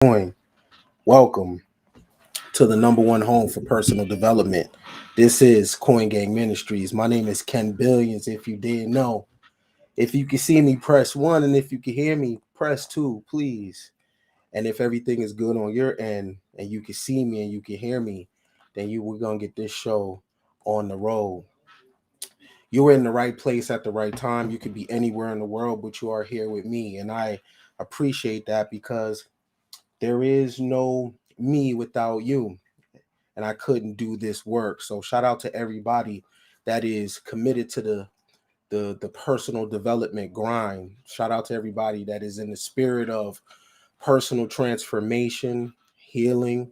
Coin. Welcome to the number one home for personal development. This is Coin Gang Ministries. My name is Ken Billions. If you didn't know, if you can see me, press one, and if you can hear me, press two, please. And if everything is good on your end, and you can see me and you can hear me, then we're gonna get this show on the road. You're in the right place at the right time. You could be anywhere in the world, but you are here with me, and I appreciate that because there is no me without you, and I couldn't do this work. So shout out to everybody that is committed to the personal development grind. Shout out to everybody that is in the spirit of personal transformation, healing,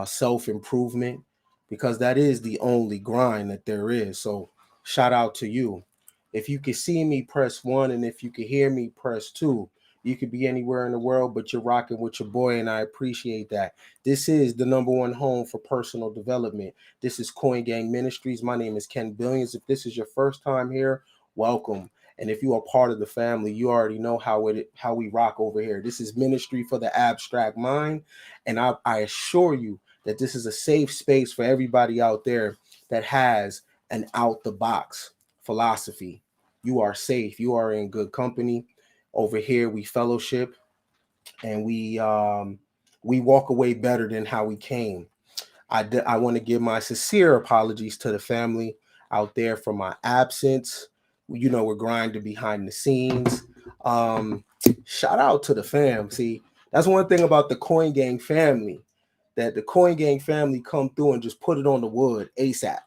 self improvement, because that is the only grind that there is. So shout out to you. If you can see me, press one, and if you can hear me, press two. You could be anywhere in the world, but you're rocking with your boy, and I appreciate that. This is the number one home for personal development. This is Coin Gang Ministries. My name is Ken Billions. If this is your first time here, welcome. And if you are part of the family, you already know how we rock over here. This is ministry for the abstract mind, and I assure you that this is a safe space for everybody out there that has an out the box philosophy. You are safe. You are in good company. Over here, we fellowship, and we walk away better than how we came. I want to give my sincere apologies to the family out there for my absence. You know, we're grinding behind the scenes. Um, Shout out to the fam. See, that's one thing about the Coin Gang family, that the Coin Gang family come through and just put it on the wood ASAP.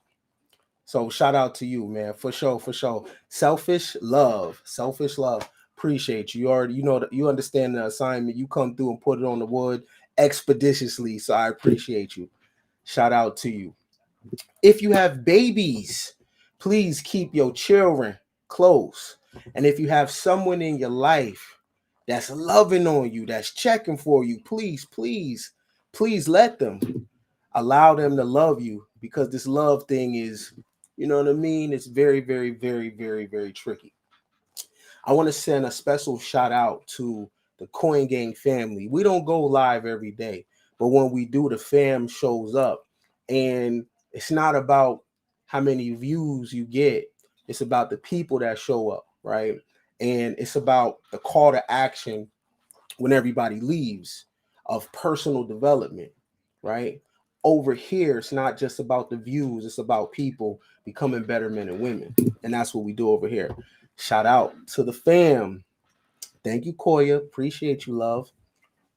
So shout out to you, man, for sure, for sure. Selfish love, selfish love. Appreciate you. You already, you know, you understand the assignment. You come through and put it on the wood expeditiously. So I appreciate you. Shout out to you. If you have babies, please keep your children close. And if you have someone in your life that's loving on you, that's checking for you, please let them. Allow them to love you, because this love thing is, you know what I mean? It's very tricky. I want to send a special shout out to the Coin Gang family. We don't go live every day, but when we do, the fam shows up. And it's not about how many views you get, it's about the people that show up, right? And it's about the call to action when everybody leaves of personal development, right? Over here, it's not just about the views, it's about people becoming better men and women. And that's what we do over here. Shout out to the fam. Thank you, Koya. Appreciate you, love.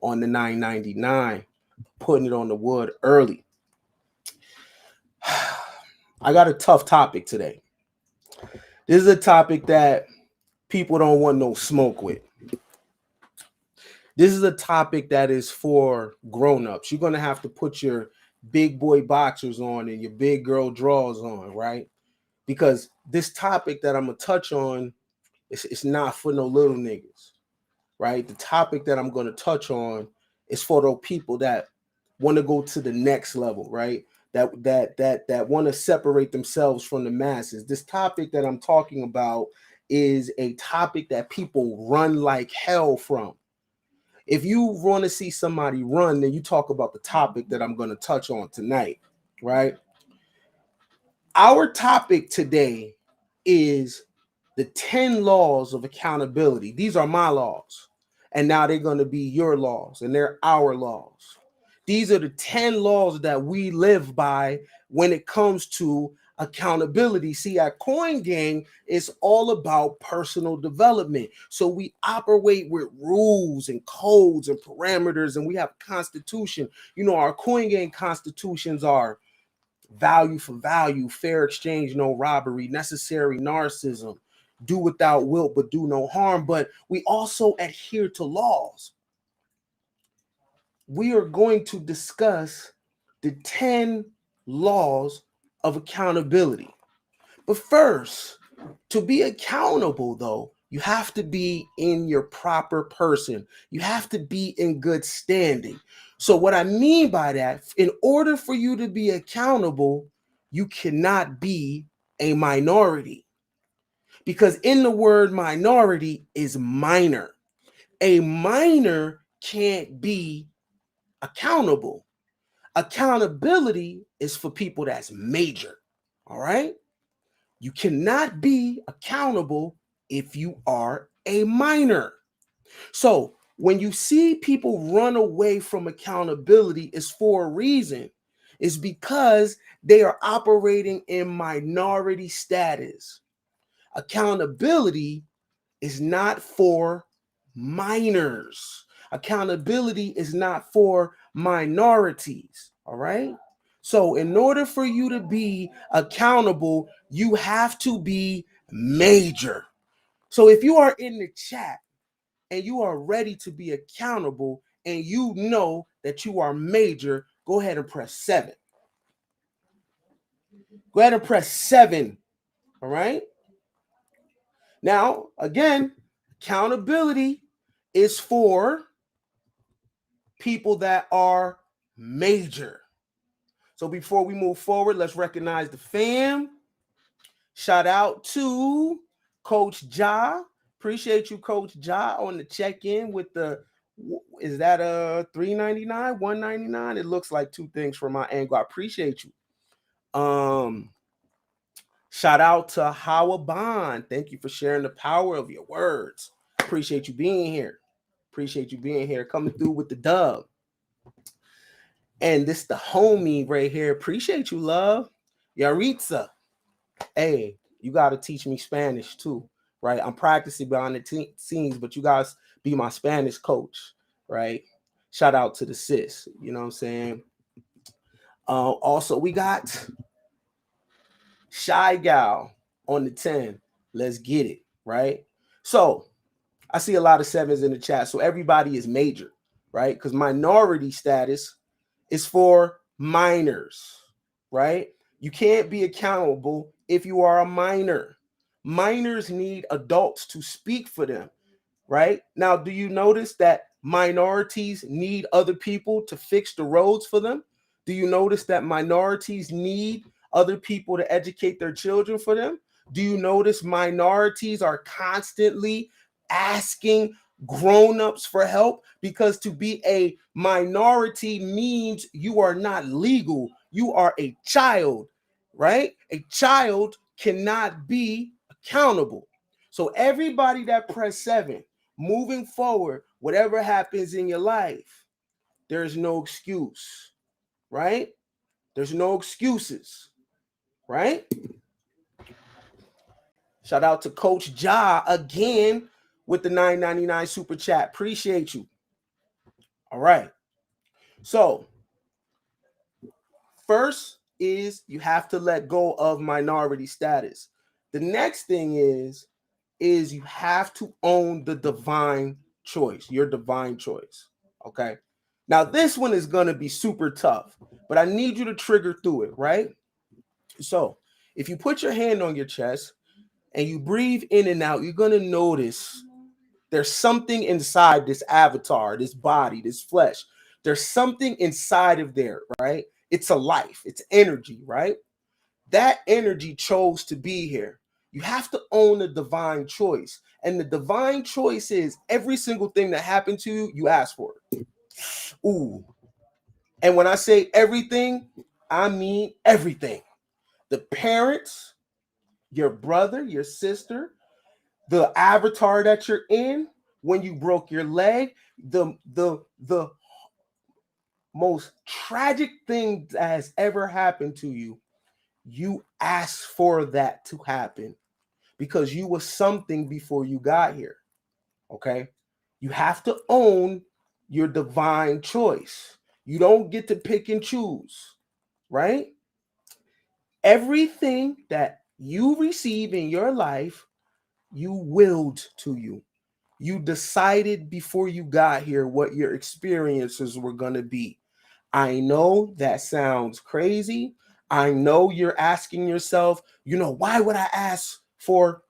On the 999, putting it on the wood early. I got a tough topic today. This is a topic that people don't want no smoke with. This is a topic that is for grown-ups. You're gonna have to put your big boy boxers on and your big girl drawers on, right? Because this topic that I'm gonna touch on, it's not for no little niggas, right? The topic that I'm gonna touch on is for those people that want to go to the next level, right? That want to separate themselves from the masses. This topic that I'm talking about is a topic that people run like hell from. If you want to see somebody run, then you talk about the topic that I'm going to touch on tonight, right? Our topic today is the 10 laws of accountability. These are my laws, and now they're going to be your laws, and they're our laws. These are the 10 laws that we live by when it comes to accountability. See, at Coin Gang, it's all about personal development. So we operate with rules and codes and parameters, and we have a constitution. You know, our Coin Gang constitutions are value for value, fair exchange, no robbery, necessary narcissism, do without will, but do no harm. But we also adhere to laws. We are going to discuss the 10 laws of accountability. But first, to be accountable, though, you have to be in your proper person. You have to be in good standing. So, what I mean by that, in order for you to be accountable, you cannot be a minority. Because in the word minority is minor. A minor can't be accountable. Accountability is for people that's major. All right. You cannot be accountable if you are a minor. So when you see people run away from accountability, it's for a reason. It's because they are operating in minority status. Accountability is not for minors. Accountability is not for minorities. All right. So, in order for you to be accountable, you have to be major. So, if you are in the chat and you are ready to be accountable and you know that you are major, go ahead and press 7. Go ahead and press 7. All right. Now, again, accountability is for people that are major. So before we move forward, let's recognize the fam. Shout out to Coach Ja. Appreciate you, Coach Ja, on the check-in with the, is that a $3.99, $1.99? It looks like two things from my angle. I appreciate you. Shout out to Howard Bond. Thank you for sharing the power of your words. Appreciate you being here. Appreciate you being here, coming through with the dub. And this the homie right here. Appreciate you, love. Yaritza. Hey, you got to teach me Spanish too, right? I'm practicing behind the scenes, but you guys be my Spanish coach, right? Shout out to the sis. You know what I'm saying? Also, we got Shy Gal on the 10. Let's get it, right? So I see a lot of 7s in the chat. So everybody is major, right? Because minority status is for minors, right? You can't be accountable if you are a minor. Minors need adults to speak for them, right? Now, do you notice that minorities need other people to fix the roads for them? Do you notice that minorities need other people to educate their children for them? Do you notice minorities are constantly asking grown-ups for help? Because to be a minority means you are not legal. You are a child, right? A child cannot be accountable. So everybody that press 7, moving forward, whatever happens in your life, there's no excuse, right? There's no excuses, right? Shout out to Coach Ja again with the $9.99 super chat. Appreciate you. All right. So first is you have to let go of minority status. The next thing is you have to own the divine choice, your divine choice. Okay. Now this one is going to be super tough, but I need you to trigger through it, right? So if you put your hand on your chest and you breathe in and out, you're going to notice there's something inside this avatar, this body, this flesh. There's something inside of there, right? It's a life, it's energy, right? That energy chose to be here. You have to own the divine choice. And the divine choice is every single thing that happened to you, you asked for it. Ooh. And when I say everything, I mean everything. The parents, your brother, your sister, the avatar that you're in, when you broke your leg, the most tragic thing that has ever happened to you, you asked for that to happen because you were something before you got here. Okay? You have to own your divine choice. You don't get to pick and choose, right? Everything that you receive in your life, you willed to you. You decided before you got here what your experiences were going to be. I know that sounds crazy. I know you're asking yourself, why would I ask for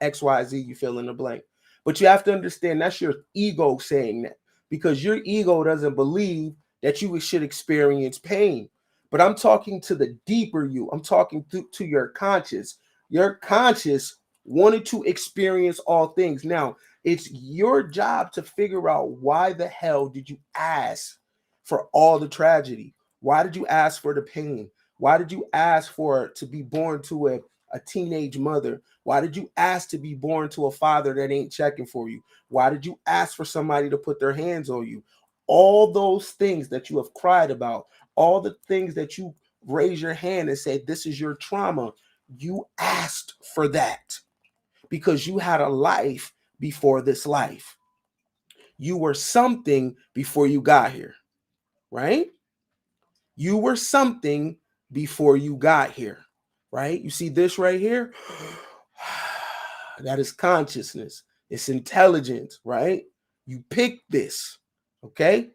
XYZ? You fill in the blank. But you have to understand that's your ego saying that because your ego doesn't believe that you should experience pain. But I'm talking to the deeper you. I'm talking to your conscious. Your conscious wanted to experience all things. Now, it's your job to figure out why the hell did you ask for all the tragedy? Why did you ask for the pain? Why did you ask for to be born to a teenage mother? Why did you ask to be born to a father that ain't checking for you? Why did you ask for somebody to put their hands on you? All those things that you have cried about, all the things that you raise your hand and say, this is your trauma. You asked for that because you had a life before this life. You were something before you got here, right? You were something before you got here, right? You see this right here? That is consciousness. It's intelligence, right? You picked this, okay?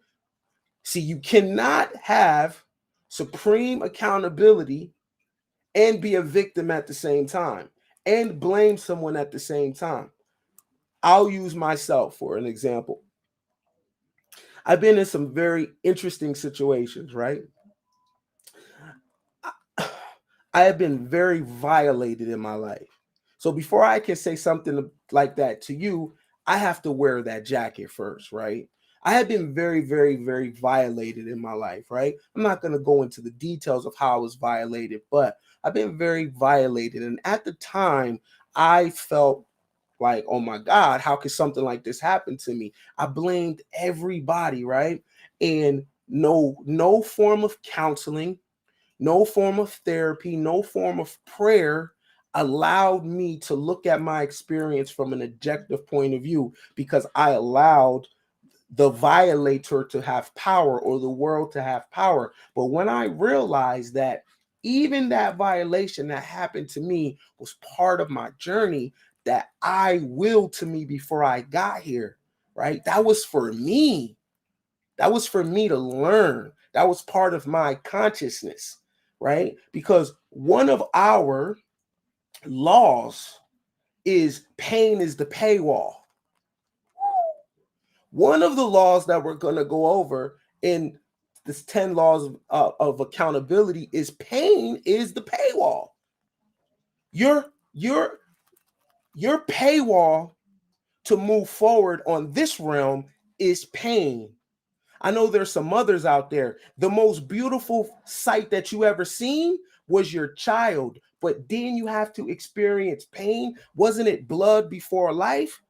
See, you cannot have supreme accountability and be a victim at the same time and blame someone at the same time. I'll use myself for an example. I've been in some very interesting situations, right? I have been very violated in my life. So before I can say something like that to you, I have to wear that jacket first, right? I have been very, very, very violated in my life, right? I'm not going to go into the details of how I was violated, but I've been very violated. And at the time, I felt like, oh my God, how could something like this happen to me? I blamed everybody, right? And no form of counseling, no form of therapy, no form of prayer allowed me to look at my experience from an objective point of view because I allowed the violator to have power or the world to have power. But when I realized that even that violation that happened to me was part of my journey that I willed to me before I got here, right? That was for me. That was for me to learn. That was part of my consciousness, right? Because one of our laws is pain is the paywall. One of the laws that we're going to go over in this 10 laws of accountability is pain is the paywall. Your paywall to move forward on this realm is pain. I know there's some mothers out there. The most beautiful sight that you ever seen was your child, but then you have to experience pain. Wasn't it blood before life?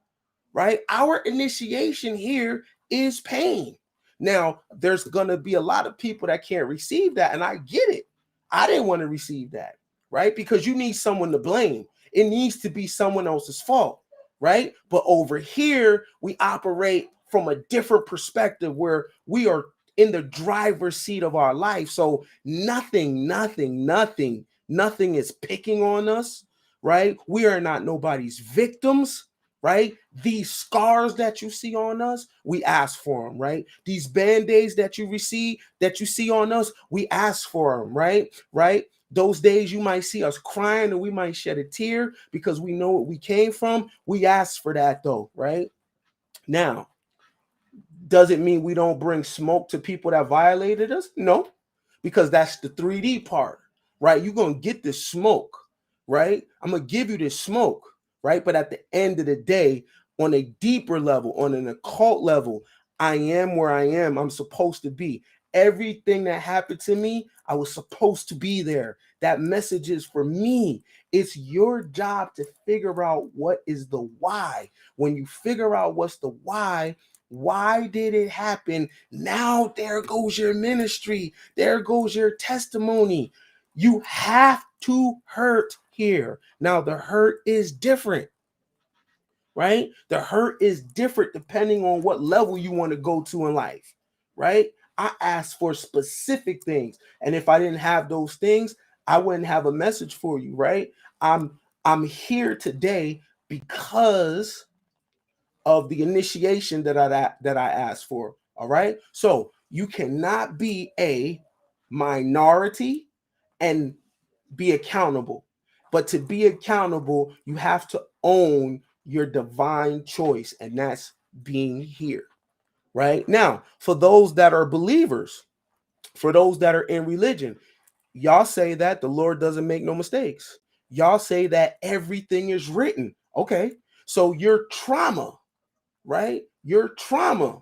Right? Our initiation here is pain. Now, there's going to be a lot of people that can't receive that, and I get it. I didn't want to receive that, right? Because you need someone to blame. It needs to be someone else's fault, right? But over here, we operate from a different perspective where we are in the driver's seat of our life. So nothing is picking on us, right? We are not nobody's victims, right? These scars that you see on us, we ask for them, right? These band-aids that you see on us, we ask for them, right? Right? Those days you might see us crying and we might shed a tear because we know what we came from. We ask for that though, right? Now, does it mean we don't bring smoke to people that violated us? No, because that's the 3D part, right? You're going to get this smoke, right? I'm going to give you this smoke, right? But at the end of the day, on a deeper level, on an occult level, I am where I am. I'm supposed to be. Everything that happened to me, I was supposed to be there. That message is for me. It's your job to figure out what is the why. When you figure out what's the why did it happen? Now there goes your ministry. There goes your testimony. You have to hurt here. Now the hurt is different, right? The hurt is different depending on what level you want to go to in life, right? I asked for specific things. And if I didn't have those things, I wouldn't have a message for you, right? I'm here today because of the initiation that I asked for. All right. So you cannot be a minority and be accountable. But to be accountable, you have to own your divine choice, and that's being here. Right now, for those that are believers, for those that are in religion, y'all say that the Lord doesn't make no mistakes. Y'all say that everything is written. Okay. So your trauma, right? Your trauma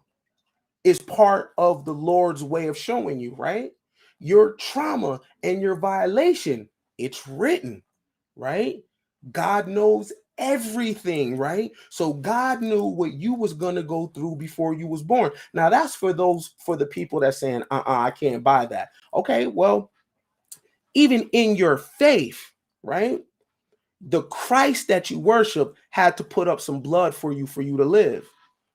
is part of the Lord's way of showing you, right? Your trauma and your violation, it's written, right? God knows everything, right? So God knew what you was going to go through before you was born. Now that's for the people that's saying, I can't buy that. Okay, well, even in your faith, right? The Christ that you worship had to put up some blood for you to live,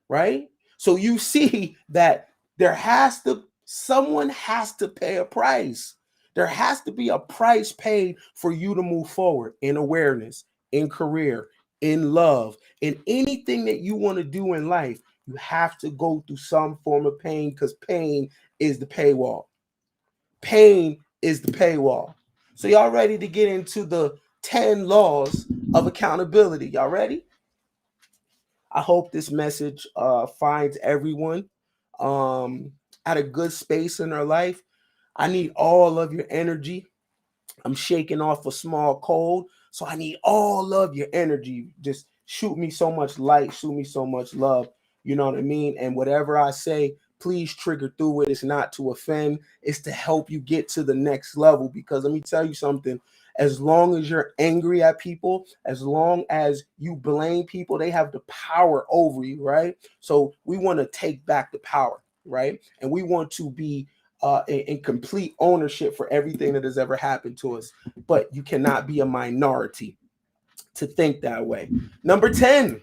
right? So you see that someone has to pay a price. There has to be a price paid for you to move forward in awareness, in career, in love, in anything that you want to do in life. You have to go through some form of pain, because pain is the paywall. Pain is the paywall. So y'all ready to get into the 10 laws of accountability? Y'all ready? I hope this message finds everyone at a good space in their life. I need all of your energy. I'm shaking off a small cold, so I need all of your energy. Just shoot me so much light, shoot me so much love. You know what I mean? And whatever I say, please trigger through it. It's not to offend, it's to help you get to the next level. Because let me tell you something. As long as you're angry at people, as long as you blame people, they have the power over you, right? So we want to take back the power, right? And we want to be in complete ownership for everything that has ever happened to us. But you cannot be a minority to think that way. Number 10,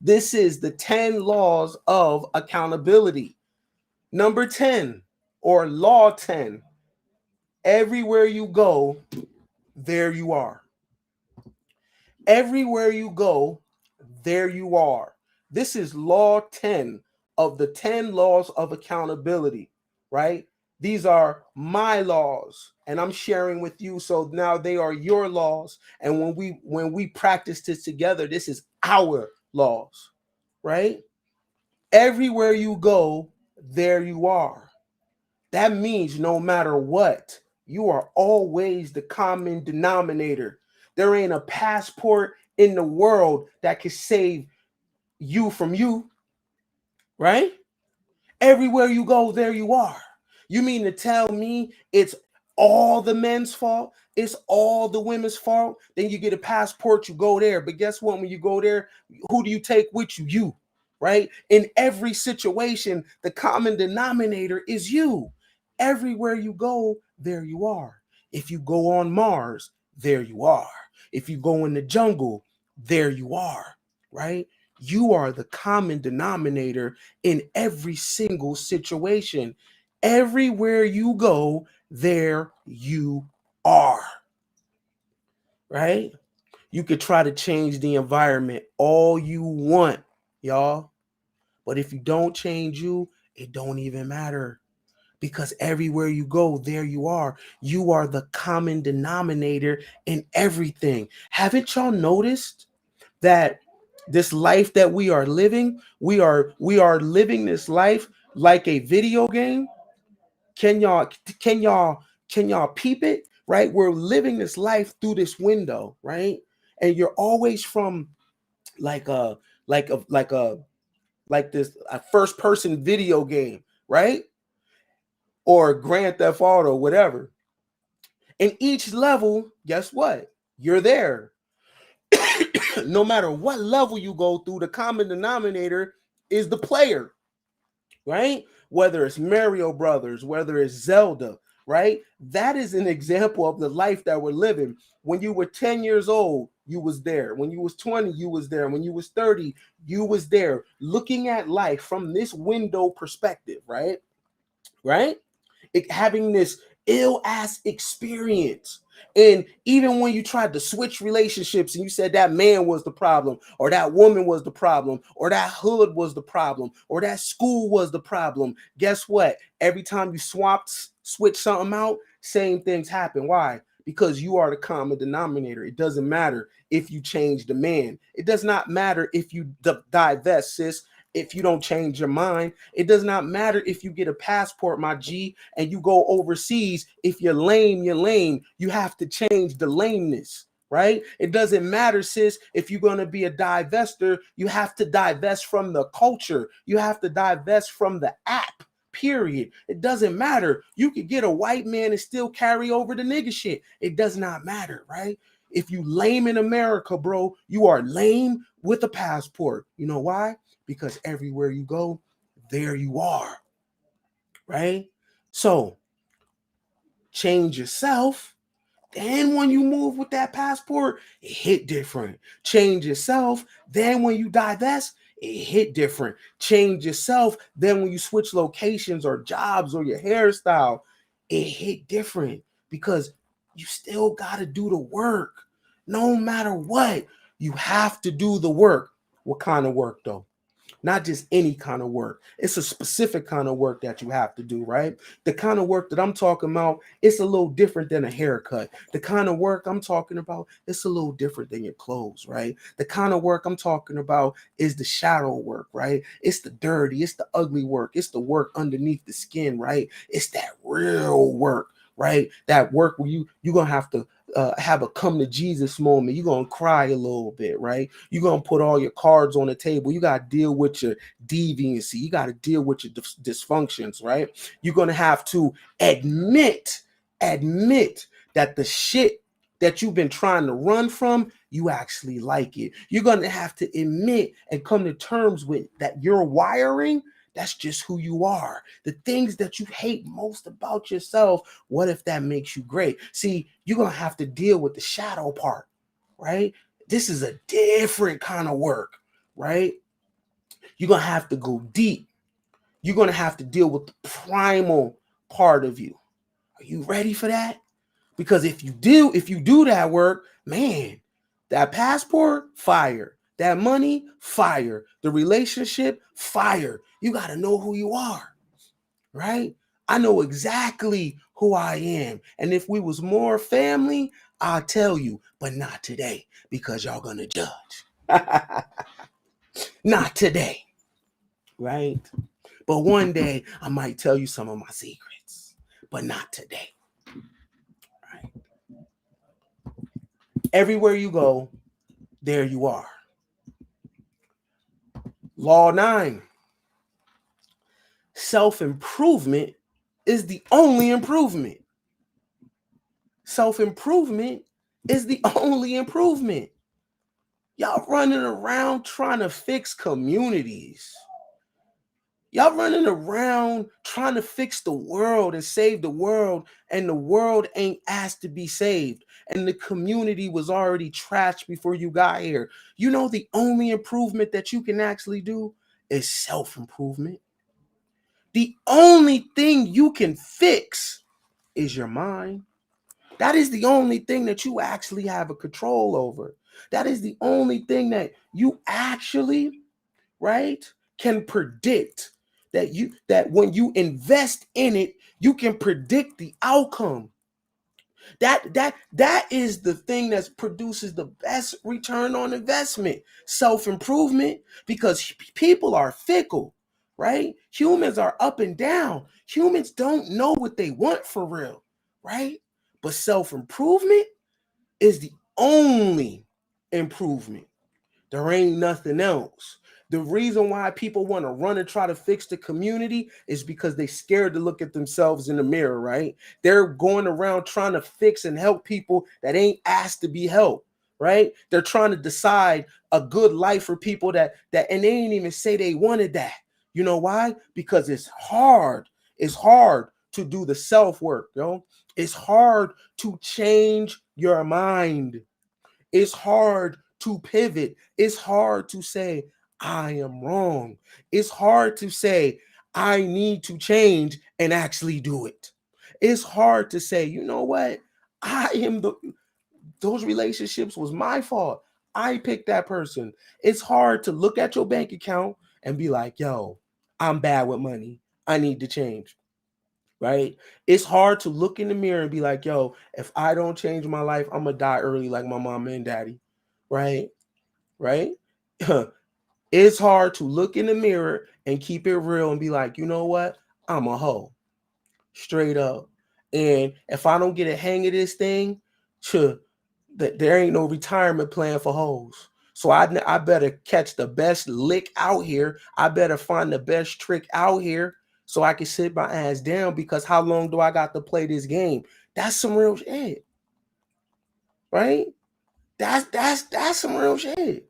this is the 10 laws of accountability. Number 10, or law 10, everywhere you go, there you are. Everywhere you go, there you are. This is law 10 of the 10 laws of accountability, right? These are my laws, and I'm sharing with you, so now they are your laws. And when we practice this together, this is our laws, right? Everywhere you go, there you are. That means no matter what, you are always the common denominator. There ain't a passport in the world that can save you from you, right? Everywhere you go, there you are. You mean to tell me it's all the men's fault? It's all the women's fault? Then you get a passport, you go there. But guess what? When you go there, who do you take with you? You, right? In every situation, the common denominator is you. Everywhere you go, there you are. If you go on Mars, there you are. If you go in the jungle, there you are, right? You are the common denominator in every single situation. Everywhere you go, there you are, right? You could try to change the environment all you want, y'all. But if you don't change you, it don't even matter. Because everywhere you go, there you are. You are the common denominator in everything. Haven't y'all noticed that this life that we are living, we are living this life like a video game? Can y'all can y'all can y'all peep it? Right? We're living this life through this window, right? And you're always from like a like a like a like this a first person video game, right? Or Grand Theft Auto, whatever. In each level, guess what? You're there. No matter what level you go through, the common denominator is the player, right? Whether it's Mario Brothers, whether it's Zelda, right? That is an example of the life that we're living. When you were 10 years old, you was there. When you was 20, you was there. When you was 30, you was there, looking at life from this window perspective, right? Right? Having this ill ass experience. And even when you tried to switch relationships and you said that man was the problem, or that woman was the problem, or that hood was the problem, or that school was the problem, guess what? Every time you switch something out, same things happen. Why? Because you are the common denominator. It doesn't matter if you change the man. It does not matter if you divest, sis. if you don't change your mind. It does not matter if you get a passport, my G, and you go overseas. If you're lame, you're lame. You have to change the lameness, right? It doesn't matter, sis, if you're going to be a divester, you have to divest from the culture. You have to divest from the app. Period. It doesn't matter. You could get a white man and still carry over the nigga shit. It does not matter, right? If you lame in America, bro, you are lame with a passport. You know why? Because everywhere you go, there you are, right? So change yourself. Then when you move with that passport, it hit different. Change yourself. Then when you divest, it hit different. Change yourself. Then when you switch locations or jobs or your hairstyle, it hit different because you still got to do the work. No matter what, you have to do the work. What kind of work though? Not just any kind of work. It's a specific kind of work that you have to do, right? The kind of work that I'm talking about, it's a little different than a haircut. The kind of work I'm talking about, it's a little different than your clothes, right? The kind of work I'm talking about is the shadow work, right? It's the dirty, it's the ugly work, it's the work underneath the skin, right? It's that real work, right? That work where you're gonna have to have a come to Jesus moment. You're gonna cry a little bit, right? You're gonna put all your cards on the table. You gotta deal with your deviancy. You gotta deal with your dysfunctions, right? You're gonna have to admit that the shit that you've been trying to run from, you actually like it. You're gonna have to admit and come to terms with that your wiring, that's just who you are. The things that you hate most about yourself, what if that makes you great? See, you're going to have to deal with the shadow part, right? This is a different kind of work, right? You're going to have to go deep. You're going to have to deal with the primal part of you. Are you ready for that? Because if you do that work, man, that passport, fire. That money, fire. The relationship, fire. You got to know who you are, right? I know exactly who I am. And if we was more family, I'll tell you, but not today because y'all going to judge. Not today, right? But one day I might tell you some of my secrets, but not today. Right? Everywhere you go, there you are. Law 9. Self-improvement is the only improvement. Self-improvement is the only improvement. Y'all running around trying to fix communities. Y'all running around trying to fix the world and save the world, and the world ain't asked to be saved. And the community was already trashed before you got here. You know, the only improvement that you can actually do is self-improvement. The only thing you can fix is your mind. That is the only thing that you actually have a control over. That is the only thing that you actually, right, can predict. That when you invest in it, you can predict the outcome. That is the thing that produces the best return on investment. Self-improvement, because people are fickle, right? Humans are up and down. Humans don't know what they want for real, right? But self-improvement is the only improvement. There ain't nothing else. The reason why people want to run and try to fix the community is because they're scared to look at themselves in the mirror, right? They're going around trying to fix and help people that ain't asked to be helped, right? They're trying to decide a good life for people that and they ain't even say they wanted that. You know why? Because it's hard. It's hard to do the self-work, yo. It's hard to change your mind. It's hard to pivot. It's hard to say, I am wrong. It's hard to say, I need to change and actually do it. It's hard to say, you know what? Those relationships was my fault. I picked that person. It's hard to look at your bank account and be like, yo, I'm bad with money. I need to change. Right? It's hard to look in the mirror and be like, yo, if I don't change my life, I'm gonna die early like my mama and daddy. Right? Right? It's hard to look in the mirror and keep it real and be like, you know what? I'm a hoe. Straight up. And if I don't get a hang of this thing, there ain't no retirement plan for hoes. So I better catch the best lick out here. I better find the best trick out here so I can sit my ass down, because how long do I got to play this game? That's some real shit. Right? That's some real shit.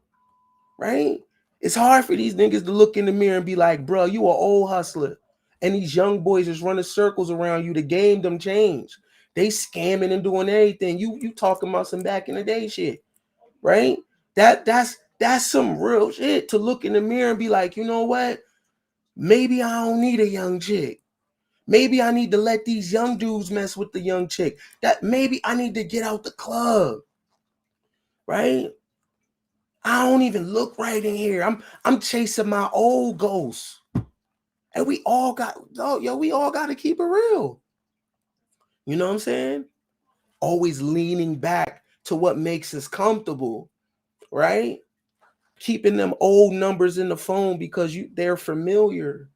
Right? It's hard for these niggas to look in the mirror and be like, bro, you an old hustler. And these young boys just running circles around you. The game them change. They scamming and doing everything. You talking about some back in the day shit. Right? That's some real shit, to look in the mirror and be like, you know what? Maybe I don't need a young chick. Maybe I need to let these young dudes mess with the young chick. That maybe I need to get out the club. Right? I don't even look right in here. I'm chasing my old ghosts. And we all got to keep it real. You know what I'm saying? Always leaning back to what makes us comfortable, right? Keeping them old numbers in the phone because they're familiar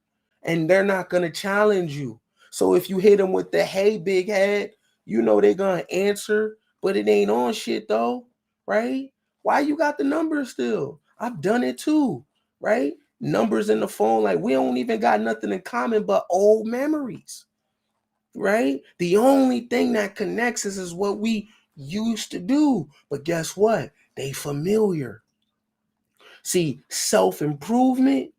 and they're not going to challenge you. So if you hit them with the hey big head, you know they're going to answer, but it ain't on shit though, right? Why you got the numbers still? I've done it too, right? Numbers in the phone, like we don't even got nothing in common but old memories, right? The only thing that connects us is what we used to do. But guess what? They familiar. See, self-improvement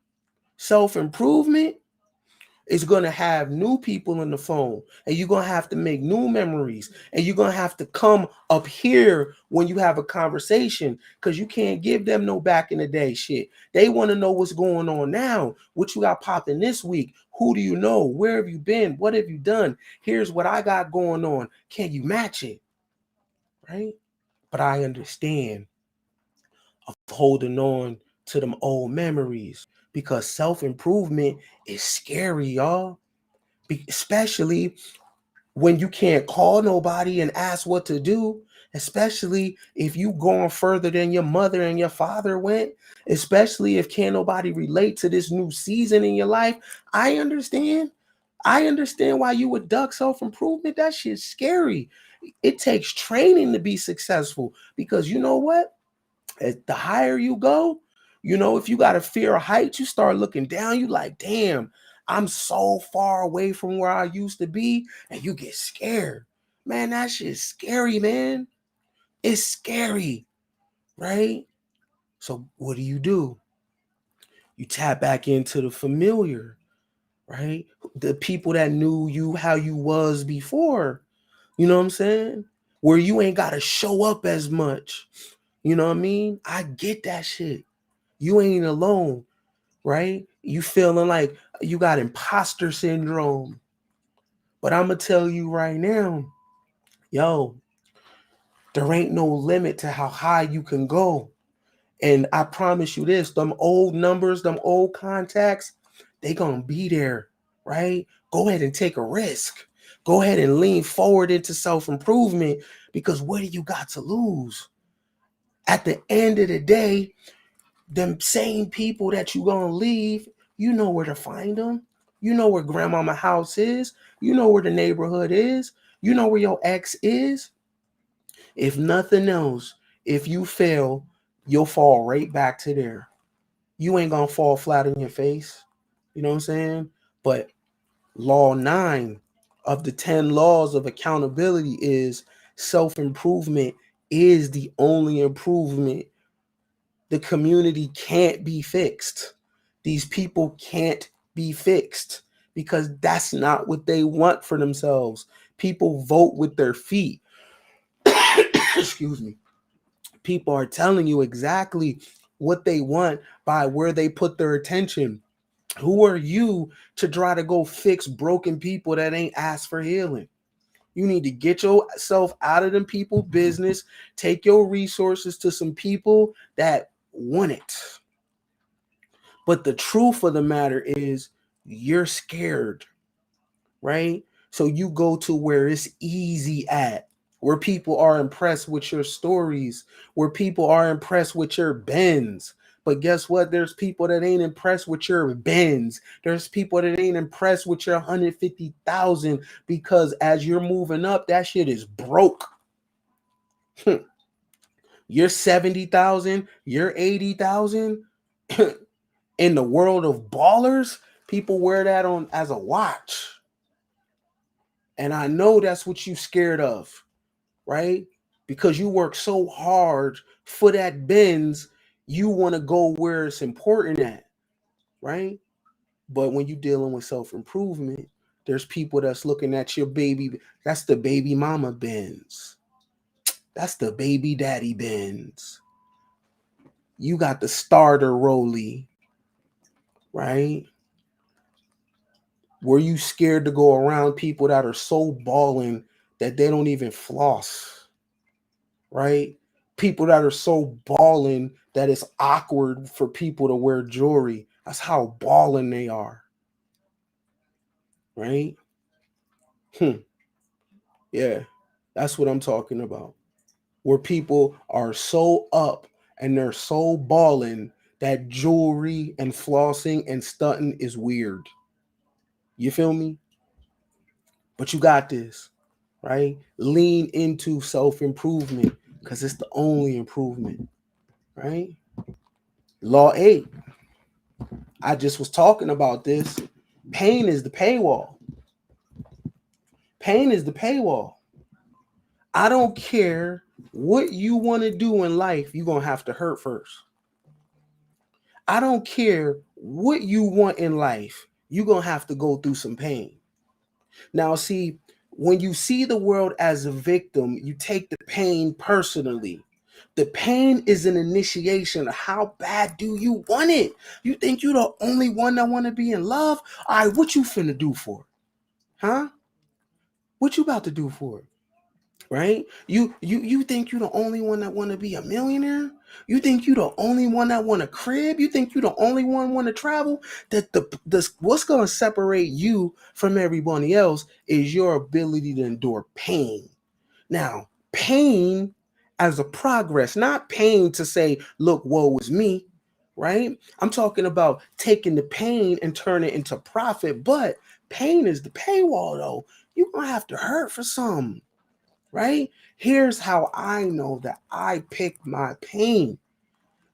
is going to have new people in the phone, and you're going to have to make new memories, and you're going to have to come up here when you have a conversation, because you can't give them no back in the day shit. They want to know what's going on now, what you got popping this week, who do you know, where have you been, what have you done, here's what I got going on, can you match it, right? But I understand of holding on to them old memories, because self-improvement is scary, y'all. Especially when you can't call nobody and ask what to do, especially if you going further than your mother and your father went, especially if can't nobody relate to this new season in your life. I understand why you would duck self-improvement. That shit's scary. It takes training to be successful, because you know what? As the higher you go, if you got a fear of heights, you start looking down, you like, damn, I'm so far away from where I used to be, and you get scared. Man, that shit's scary, man. It's scary, right? So what do? You tap back into the familiar, right? The people that knew you how you was before. You know what I'm saying? Where you ain't got to show up as much. You know what I mean? I get that shit. You ain't alone, right? You feeling like you got imposter syndrome. But I'm going to tell you right now, yo, there ain't no limit to how high you can go. And I promise you this, them old numbers, them old contacts, they going to be there, right? Go ahead and take a risk. Go ahead and lean forward into self-improvement, because what do you got to lose? At the end of the day, them same people that you gonna leave, you know where to find them. You know where grandmama house is. You know where the neighborhood is. You know where your ex is. If nothing else, if you fail, you'll fall right back to there. You ain't gonna fall flat on your face. You know what I'm saying? But law 9 of the 10 laws of accountability is self-improvement is the only improvement. The community can't be fixed. These people can't be fixed, because that's not what they want for themselves. People vote with their feet. Excuse me. People are telling you exactly what they want by where they put their attention. Who are you to try to go fix broken people that ain't asked for healing? You need to get yourself out of them people business. Take your resources to some people that want it. But the truth of the matter is, you're scared, right? So you go to where it's easy at, where people are impressed with your stories, where people are impressed with your bends. But guess what? There's people that ain't impressed with your Benz. There's people that ain't impressed with your 150,000 because as you're moving up, that shit is broke. You're 70,000, you're 80,000. In the world of ballers, people wear that on as a watch. And I know that's what you scared of, right? Because you work so hard for that Benz, you want to go where it's important at, right? But when you're dealing with self-improvement, there's people that's looking at your baby. That's the baby mama Benz. That's the baby daddy Benz. You got the starter Rolly, right? Were you scared to go around people that are so balling that they don't even floss, right? People that are so balling that it's awkward for people to wear jewelry. That's how balling they are, right? Yeah, that's what I'm talking about. Where people are so up and they're so balling that jewelry and flossing and stunting is weird. You feel me? But you got this, right? Lean into self-improvement because it's the only improvement, right? Law 8. I just was talking about this. Pain is the paywall. Pain is the paywall. I don't care what you want to do in life, you're going to have to hurt first. I don't care what you want in life, you're going to have to go through some pain. Now, see, when you see the world as a victim, you take the pain personally. The pain is an initiation of how bad do you want it? You think you're the only one that want to be in love? All right, what you finna do for it? Huh? What you about to do for it? Right? You think you're the only one that want to be a millionaire? You think you're the only one that want a crib? You think you're the only one want to travel? That the what's going to separate you from everybody else is your ability to endure pain. Now, pain as a progress, not pain to say, look, woe is me, right? I'm talking about taking the pain and turn it into profit, but pain is the paywall though. You're going to have to hurt for some, right? Here's how I know that I picked my pain,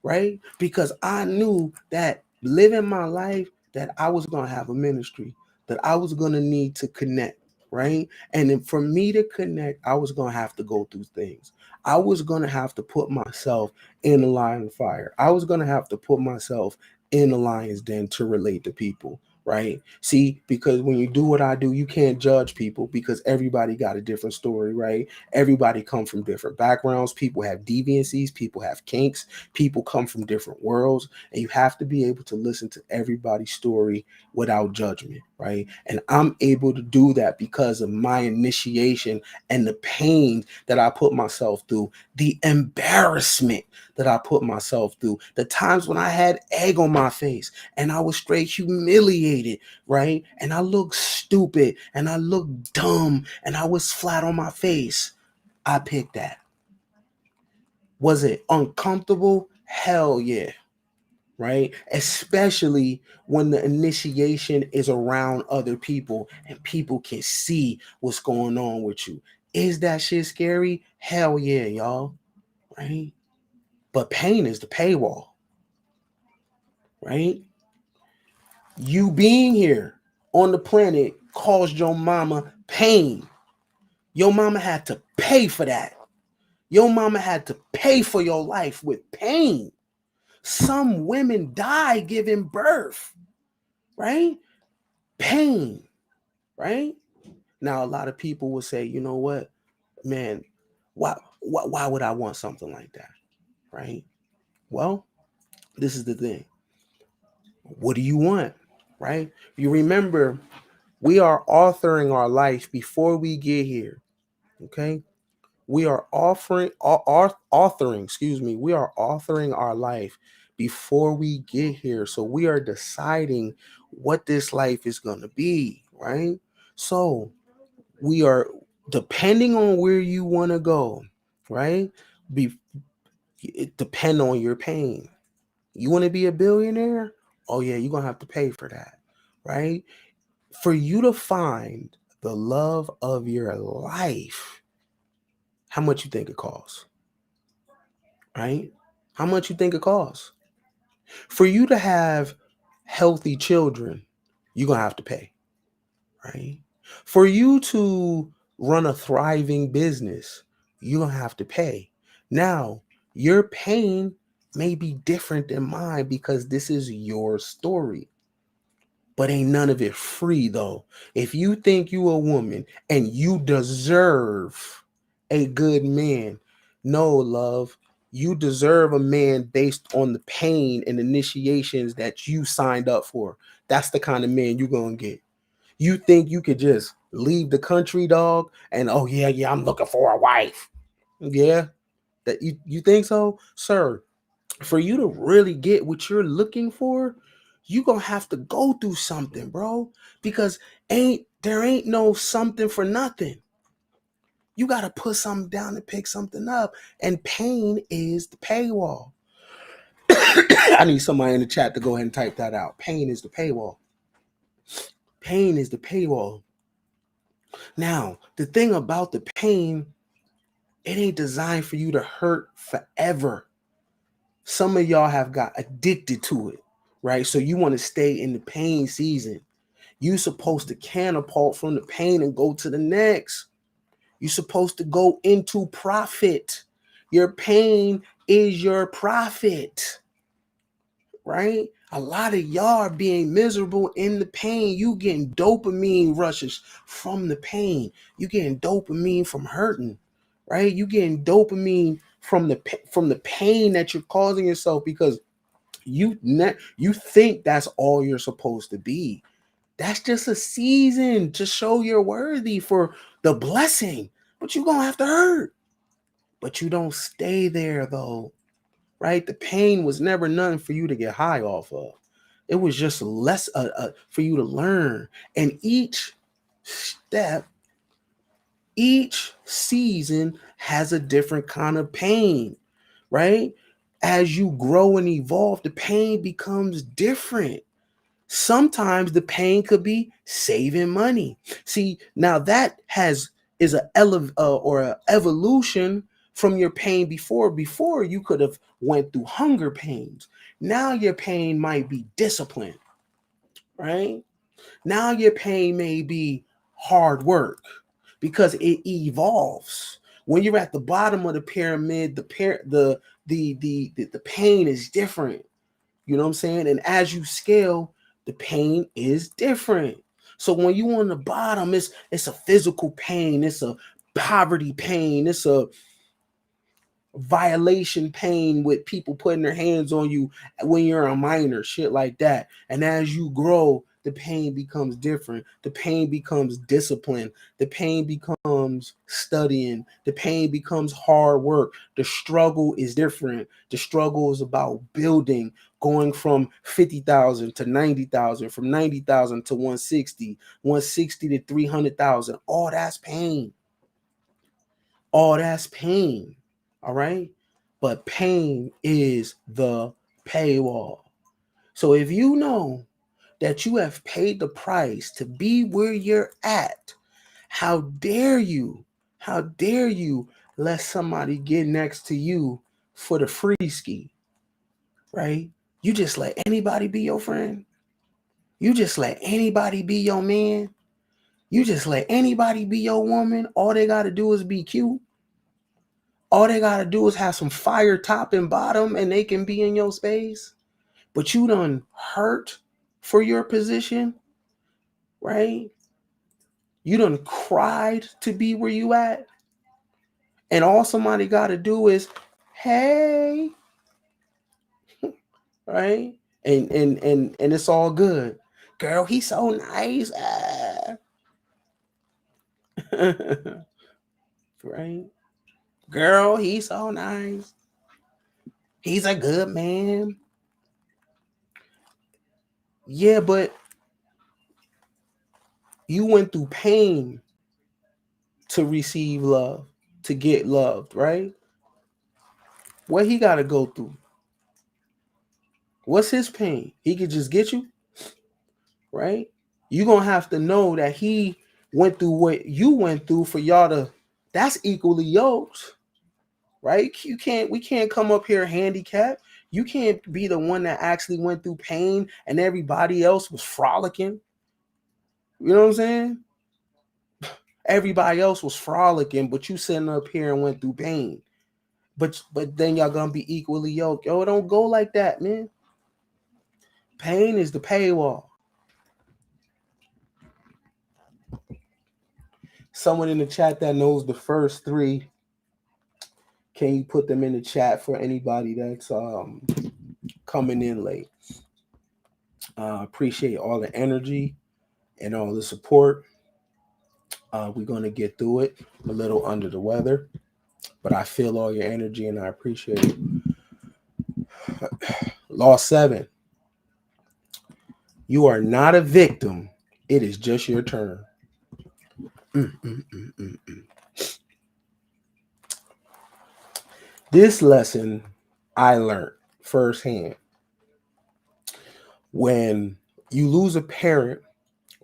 right? Because I knew that living my life, that I was going to have a ministry, that I was going to need to connect, right? And then for me to connect, I was going to have to go through things. I was going to have to put myself in the line of fire. I was going to have to put myself in the lion's den to relate to people, right? See, because when you do what I do, you can't judge people because everybody got a different story, right? Everybody come from different backgrounds. People have deviancies, people have kinks, people come from different worlds, and you have to be able to listen to everybody's story without judgment, right? And I'm able to do that because of my initiation and the pain that I put myself through, the embarrassment that I put myself through, the times when I had egg on my face and I was straight humiliated, right? And I looked stupid and I looked dumb and I was flat on my face. I picked that. Was it uncomfortable? Hell yeah. Right? Especially when the initiation is around other people and people can see what's going on with you. Is that shit scary? Hell yeah, y'all. Right? But pain is the paywall. Right? You being here on the planet caused your mama pain. Your mama had to pay for that. Your mama had to pay for your life with pain. Some women die giving birth, right? Pain, right? Now, a lot of people will say, you know what, man, why would I want something like that, right? Well, this is the thing. What do you want, right? You remember, we are authoring our life before we get here, okay? We are authoring, excuse me, we are authoring our life before we get here. So we are deciding what this life is going to be, right? So we are depending on where you want to go, right? It depend on your pain, You want to be a billionaire? Oh yeah, you're gonna have to pay for that, right? For you to find the love of your life, how much you think it costs? Right? How much you think it costs? For you to have healthy children, you're gonna have to pay, right? For you to run a thriving business, you're gonna have to pay. Now, your pain may be different than mine because this is your story. But ain't none of it free though. If you think you a woman and you deserve a good man, no, love, you deserve a man based on the pain and initiations that you signed up for. That's the kind of man you're gonna get. You think you could just leave the country, dog, and oh yeah, I'm looking for a wife. Yeah, that you think so, sir? For you to really get what you're looking for, you gonna have to go through something, bro. Because ain't no something for nothing. You gotta put something down and pick something up. And pain is the paywall. I need somebody in the chat to go ahead and type that out. Pain is the paywall. Pain is the paywall. Now, the thing about the pain, it ain't designed for you to hurt forever. Some of y'all have got addicted to it, right? So you want to stay in the pain season. You supposed to catapult from the pain and go to the next. You're supposed to go into profit. Your pain is your profit, right? A lot of y'all are being miserable in the pain. You getting dopamine rushes from the pain. You getting dopamine from hurting, right? You getting dopamine from the pain that you're causing yourself because you think that's all you're supposed to be. That's just a season to show you're worthy for the blessing, but you're gonna have to hurt. But you don't stay there though, right? The pain was never nothing for you to get high off of. It was just less for you to learn. And each step, each season has a different kind of pain, right? As you grow and evolve, the pain becomes different. Sometimes the pain could be saving money. See, now that is a evolution from your pain before. Before you could have went through hunger pains. Now your pain might be discipline, right? Now your pain may be hard work because it evolves. When you're at the bottom of the pyramid, the pain is different. You know what I'm saying? And as you scale, the pain is different. So when you on the bottom, it's a physical pain, it's a poverty pain, it's a violation pain with people putting their hands on you when you're a minor, shit like that. And as you grow, the pain becomes different. The pain becomes discipline. The pain becomes studying. The pain becomes hard work. The struggle is different. The struggle is about building, going from 50,000 to 90,000, from 90,000 to 160, 160 to 300,000. All that's pain. All that's pain. All right. But pain is the paywall. So if you know that you have paid the price to be where you're at, how dare you? How dare you let somebody get next to you for the free ski, right? You just let anybody be your friend. You just let anybody be your man. You just let anybody be your woman. All they got to do is be cute. All they got to do is have some fire top and bottom and they can be in your space. But you done hurt for your position, right? You done cried to be where you at. And all somebody got to do is, hey, right? And it's all good. Girl, he's so nice. Right? Girl, he's so nice. He's a good man. Yeah, but you went through pain to receive love, to get loved, right? What he got to go through? What's his pain? He could just get you, right? You're gonna have to know that he went through what you went through for y'all to, that's equally yoked, right? We can't come up here handicapped. You can't be the one that actually went through pain and everybody else was frolicking. You know what I'm saying? Everybody else was frolicking, but you sitting up here and went through pain. But then y'all gonna be equally yoked. Yo, it don't go like that, man. Pain is the paywall. Someone in the chat that knows the first three, can you put them in the chat for anybody that's coming in late? Appreciate all the energy and all the support. We're gonna get through it. I'm a little under the weather, but I feel all your energy and I appreciate it. Law 7. You are not a victim. It is just your turn. This lesson I learned firsthand. When you lose a parent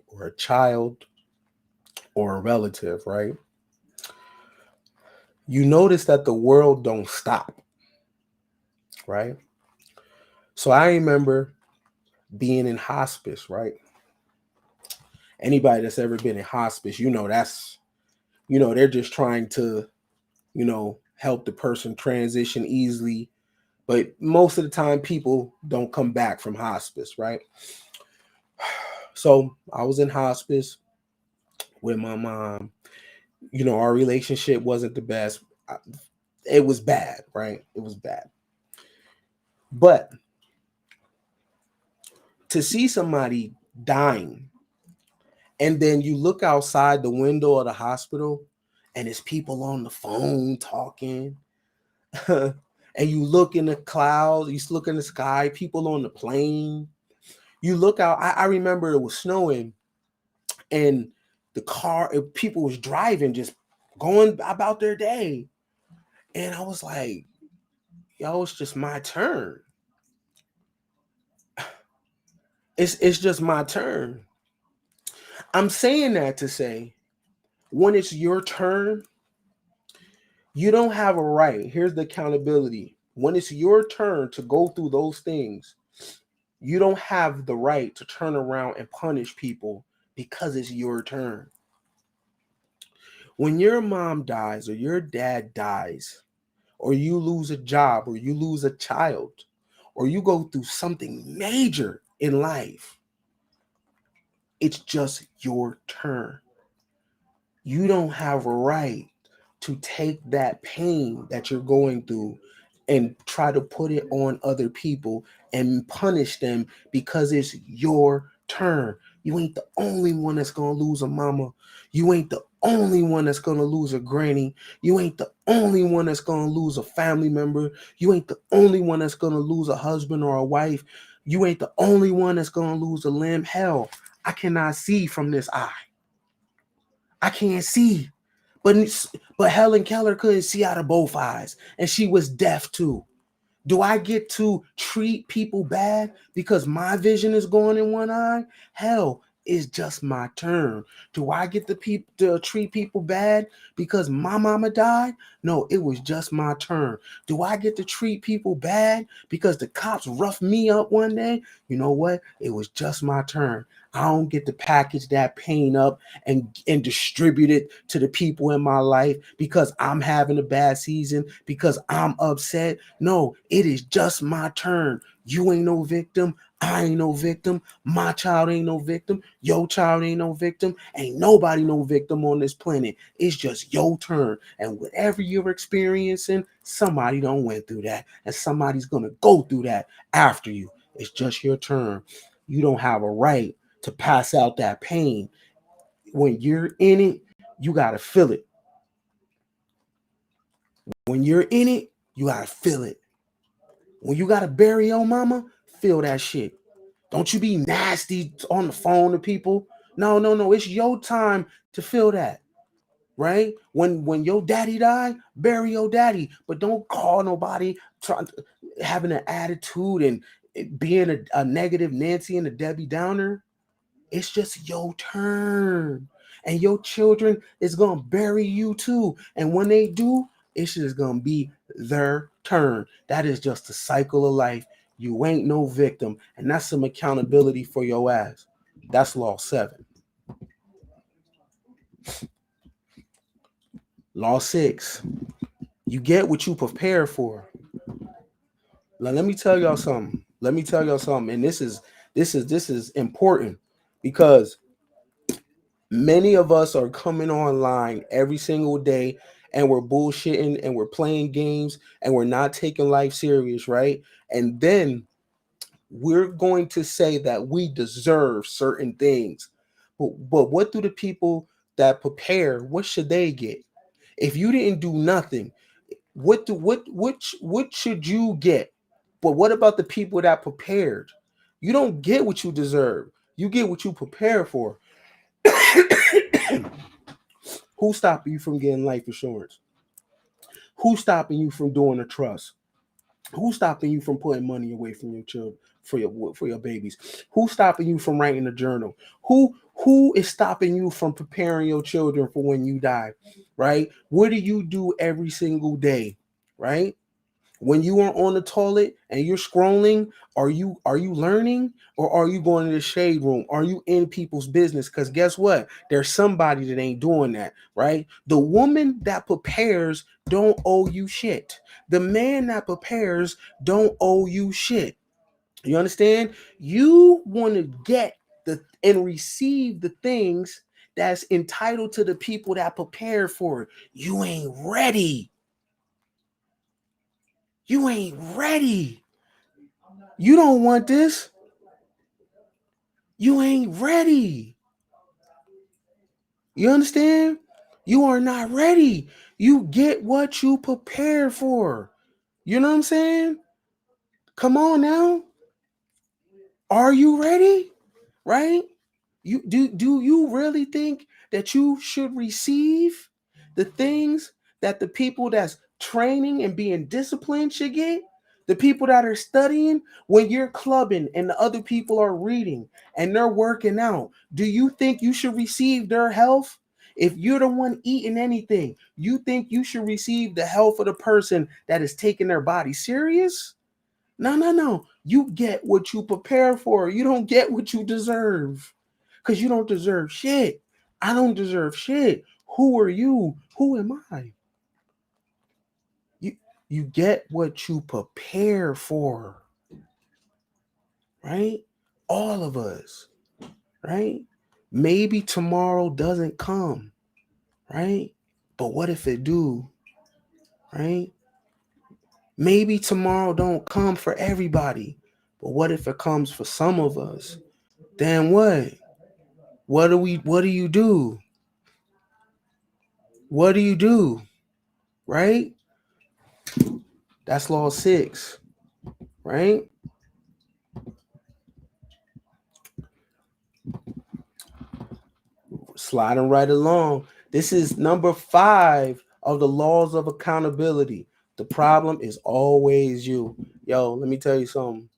or a child or a relative, right? You notice that the world don't stop, right? So I remember being in hospice, right? Anybody that's ever been in hospice, they're just trying to, help the person transition easily. But most of the time, people don't come back from hospice, right? So I was in hospice with my mom. Our relationship wasn't the best. It was bad, right? It was bad. But to see somebody dying, and then you look outside the window of the hospital, and it's people on the phone talking, and you look in the clouds, you look in the sky, people on the plane. You look out. I remember it was snowing, and people was driving, just going about their day, and I was like, "Yo, it's just my turn. It's just my turn." I'm saying that to say, when it's your turn, you don't have a right. Here's the accountability. When it's your turn to go through those things, you don't have the right to turn around and punish people because it's your turn. When your mom dies or your dad dies, or you lose a job, or you lose a child, or you go through something major in life, it's just your turn. You don't have a right to take that pain that you're going through and try to put it on other people and punish them because it's your turn. You ain't the only one that's going to lose a mama. You ain't the only one that's going to lose a granny. You ain't the only one that's going to lose a family member. You ain't the only one that's going to lose a husband or a wife. You ain't the only one that's going to lose a limb. Hell, I cannot see from this eye. I can't see. But Helen Keller couldn't see out of both eyes, and she was deaf too. Do I get to treat people bad because my vision is going in one eye? Hell, it's just my turn. Do I get to treat people bad because my mama died? No, it was just my turn. Do I get to treat people bad because the cops roughed me up one day? You know what? It was just my turn. I don't get to package that pain up and distribute it to the people in my life because I'm having a bad season, because I'm upset. No, it is just my turn. You ain't no victim. I ain't no victim. My child ain't no victim. Your child ain't no victim. Ain't nobody no victim on this planet. It's just your turn. And whatever you're experiencing, somebody done went through that. And somebody's going to go through that after you. It's just your turn. You don't have a right to pass out that pain. When you're in it, you got to feel it. When you're in it, you got to feel it. When you got to bury your mama, feel that shit. Don't you be nasty on the phone to people. No. It's your time to feel that. Right? When your daddy died, bury your daddy. But don't call nobody having an attitude and being a negative Nancy and a Debbie Downer. It's just your turn. And your children is going to bury you too. And when they do, it's just going to be their turn. That is just the cycle of life. You ain't no victim. And that's some accountability for your ass. That's law 7. Law 6. You get what you prepare for. Now, let me tell y'all something. And this is important because many of us are coming online every single day and we're bullshitting and we're playing games and we're not taking life serious, right? And then we're going to say that we deserve certain things. But what do the people that prepare, what should they get? If you didn't do nothing, what should you get? But what about the people that prepared? You don't get what you deserve. You get what you prepare for. Who's stopping you from getting life insurance? Who's stopping you from doing a trust? Who's stopping you from putting money away from your children for your babies? Who's stopping you from writing a journal? Who is stopping you from preparing your children for when you die? Right? What do you do every single day? Right? When you are on the toilet and you're scrolling, are you learning or are you going to the shade room? Are you in people's business? Because guess what? There's somebody that ain't doing that, right? The woman that prepares don't owe you shit. The man that prepares don't owe you shit. You understand? You want to get and receive the things that's entitled to the people that prepare for it. You ain't ready. You ain't ready. You don't want this. You ain't ready. You understand? You are not ready. You get what you prepare for. You know what I'm saying? Come on now. Are you ready? Right? Do you really think that you should receive the things that the people that's training and being disciplined should get? The people that are studying, when you're clubbing and the other people are reading and they're working out, do you think you should receive their health? If you're the one eating anything, you think you should receive the health of the person that is taking their body serious? No. You get what you prepare for. You don't get what you deserve. Because you don't deserve shit. I don't deserve shit. Who are you? Who am I? You get what you prepare for. Right? All of us. Right? Maybe tomorrow doesn't come. Right? But what if it do? Right? Maybe tomorrow don't come for everybody. But what if it comes for some of us? Then what? What do you do? What do you do? Right? That's law 6. Right? Sliding right along. This is number 5 of the laws of accountability. The problem is always you. Yo, let me tell you something.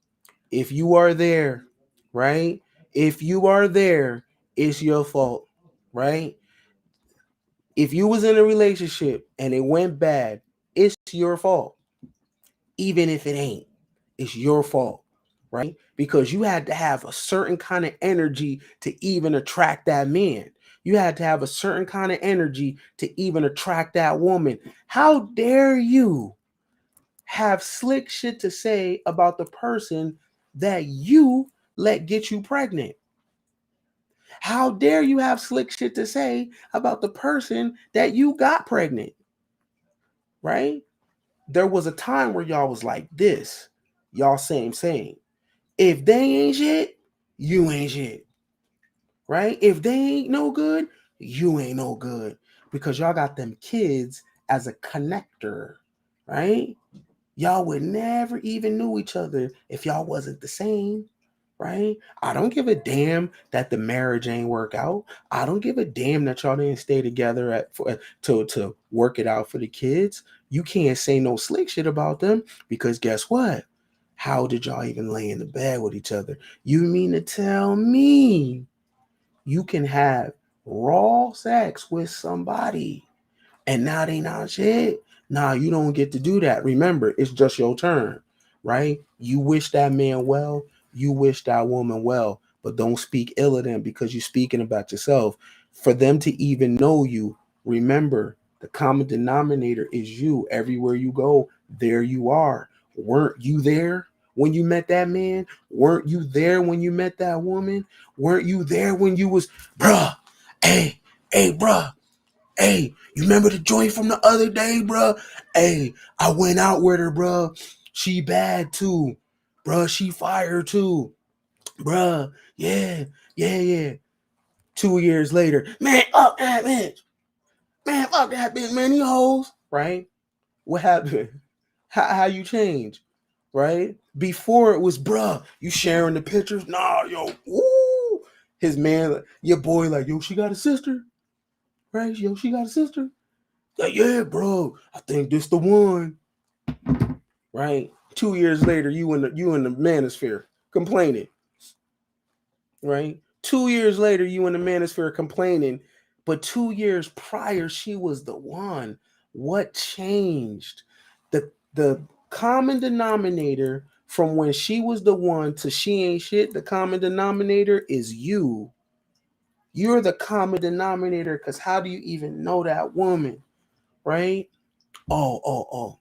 If you are there, right? If you are there, it's your fault, right? If you was in a relationship and it went bad, it's your fault. Even if it ain't, it's your fault, right? Because you had to have a certain kind of energy to even attract that man. You had to have a certain kind of energy to even attract that woman. How dare you have slick shit to say about the person that you let get you pregnant? How dare you have slick shit to say about the person that you got pregnant? Right? There was a time where y'all was like this. Y'all same. If they ain't shit, you ain't shit. Right? If they ain't no good, you ain't no good. Because y'all got them kids as a connector. Right? Y'all would never even knew each other if y'all wasn't the same. Right? I don't give a damn that the marriage ain't work out. I don't give a damn that y'all didn't stay together to work it out for the kids. You can't say no slick shit about them because guess what? How did y'all even lay in the bed with each other? You mean to tell me you can have raw sex with somebody and now they not shit? Nah, you don't get to do that. Remember, it's just your turn, right? You wish that man well, you wish that woman well, but don't speak ill of them because you're speaking about yourself. For them to even know you, remember, the common denominator is you. Everywhere you go, there you are. Weren't you there when you met that man? Weren't you there when you met that woman? Weren't you there when you was, bruh, hey, bruh, hey, you remember the joint from the other day, bruh? Hey, I went out with her, bruh. She bad too. Bruh, she fire too. Bruh, yeah, yeah, yeah. 2 years later, man, fuck that bitch. Man, fuck that bitch, man. These hoes, right? What happened? How you change, right? Before it was, bruh, you sharing the pictures. Nah, yo, ooh. His man, your boy, like, yo, she got a sister, right? Yo, she got a sister. Like, yeah, bro, I think this the one. Right? 2 years later, you in the manosphere complaining. Right? 2 years later, you in the manosphere complaining. But 2 years prior, she was the one. What changed? The common denominator from when she was the one to she ain't shit, the common denominator is you. You're the common denominator because how do you even know that woman? Right? Oh.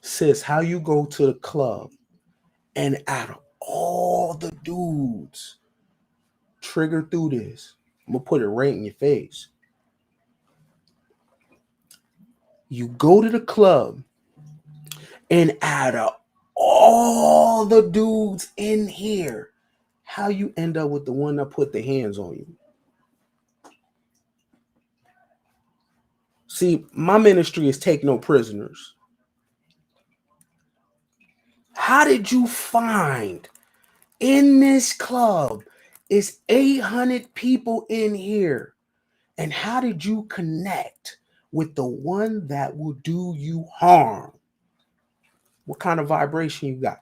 Sis, how you go to the club and out of all the dudes trigger through this, I'm gonna put it right in your face. You go to the club and out of all the dudes in here, how you end up with the one that put the hands on you? See, my ministry is take no prisoners. How did you find in this club? It's 800 people in here. And how did you connect with the one that will do you harm? What kind of vibration you got?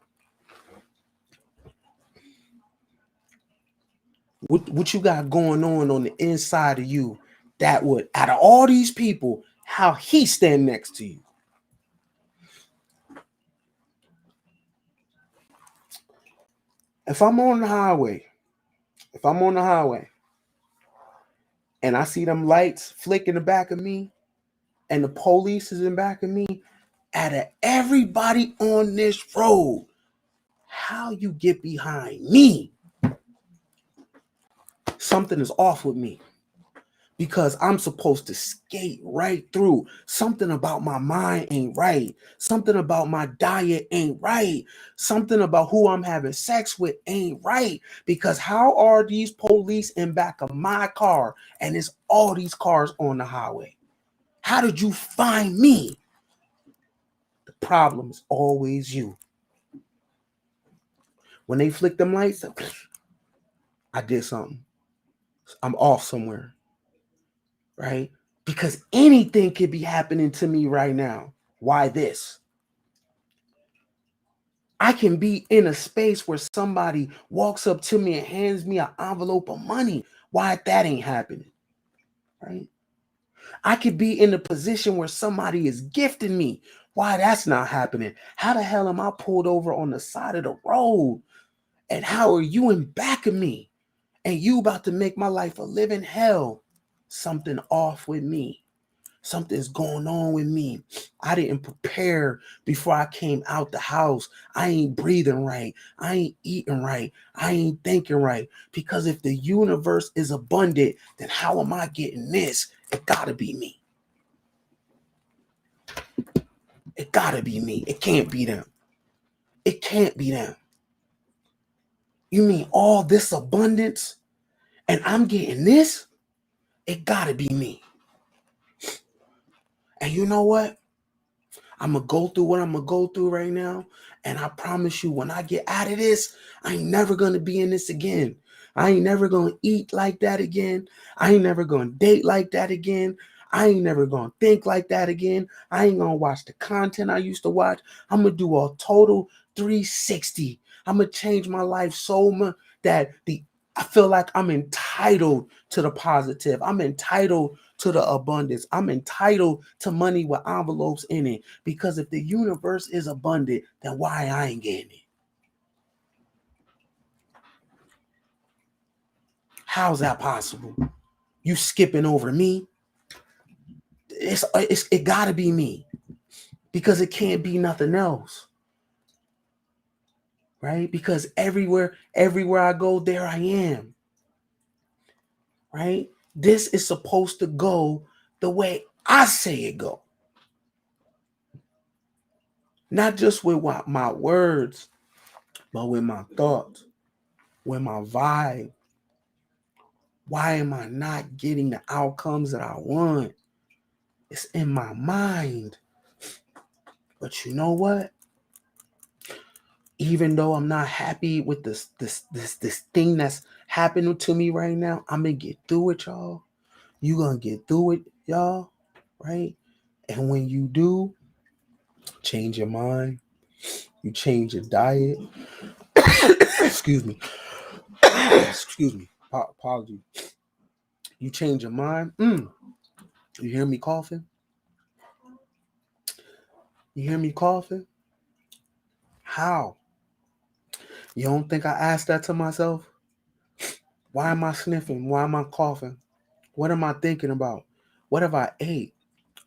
What you got going on the inside of you that would, out of all these people, how he stand next to you? If I'm on the highway, and I see them lights flick in the back of me and the police is in back of me, out of everybody on this road, how you get behind me? Something is off with me because I'm supposed to skate right through. Something about my mind ain't right. Something about my diet ain't right. Something about who I'm having sex with ain't right. Because how are these police in back of my car and it's all these cars on the highway? How did you find me? The problem is always you. When they flick them lights, I did something. I'm off somewhere. Right? Because anything could be happening to me right now. Why this? I can be in a space where somebody walks up to me and hands me an envelope of money. Why that ain't happening? Right? I could be in a position where somebody is gifting me. Why that's not happening? How the hell am I pulled over on the side of the road? And how are you in back of me? And you about to make my life a living hell? Something off with me. Something's going on with me. I didn't prepare before I came out the house. I ain't breathing right. I ain't eating right. I ain't thinking right. Because if the universe is abundant, then how am I getting this? It gotta be me. It gotta be me. It can't be them. It can't be them. You mean all this abundance and I'm getting this? It gotta be me. And you know what? I'm going to go through what I'm going to go through right now. And I promise you, when I get out of this, I ain't never going to be in this again. I ain't never going to eat like that again. I ain't never going to date like that again. I ain't never gonna think like that again. I ain't gonna watch the content I used to watch. I'm gonna do a total 360. I'm gonna change my life so much that I feel like I'm entitled to the positive. I'm entitled to the abundance. I'm entitled to money with envelopes in it. Because if the universe is abundant, then why I ain't getting it? How's that possible? You skipping over me? It gotta be me, because it can't be nothing else, right? Because everywhere I go, there I am, right? This is supposed to go the way I say it go, not just with my words, but with my thoughts, with my vibe. Why am I not getting the outcomes that I want? It's in my mind. But you know what? Even though I'm not happy with this thing that's happening to me right now, I'm gonna get through it, y'all. You gonna get through it, y'all, right? And when you do, change your mind. You change your diet. Excuse me. Excuse me. Apology. You change your mind. You hear me coughing? You hear me coughing? How? You don't think I asked that to myself? Why am I sniffing? Why am I coughing? What am I thinking about? What have I ate?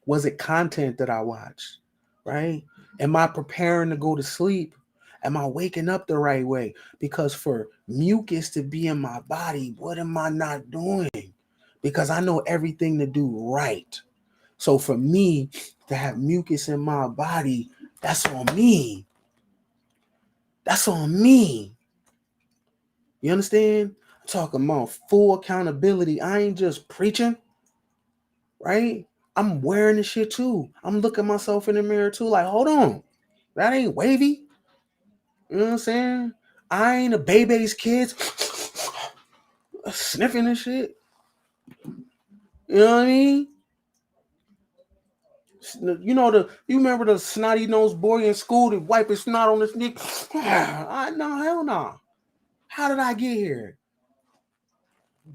Was it content that I watched? Right? Am I preparing to go to sleep? Am I waking up the right way? Because for mucus to be in my body, what am I not doing? Because I know everything to do right. So for me to have mucus in my body, that's on me. That's on me. You understand? I'm talking about full accountability. I ain't just preaching, right? I'm wearing this shit too. I'm looking myself in the mirror too, like, hold on. That ain't wavy. You know what I'm saying? I ain't a baby's kids sniffing this shit. You know what I mean? You remember the snotty nosed boy in school that wipe his snot on his neck? No, hell no. How did I get here?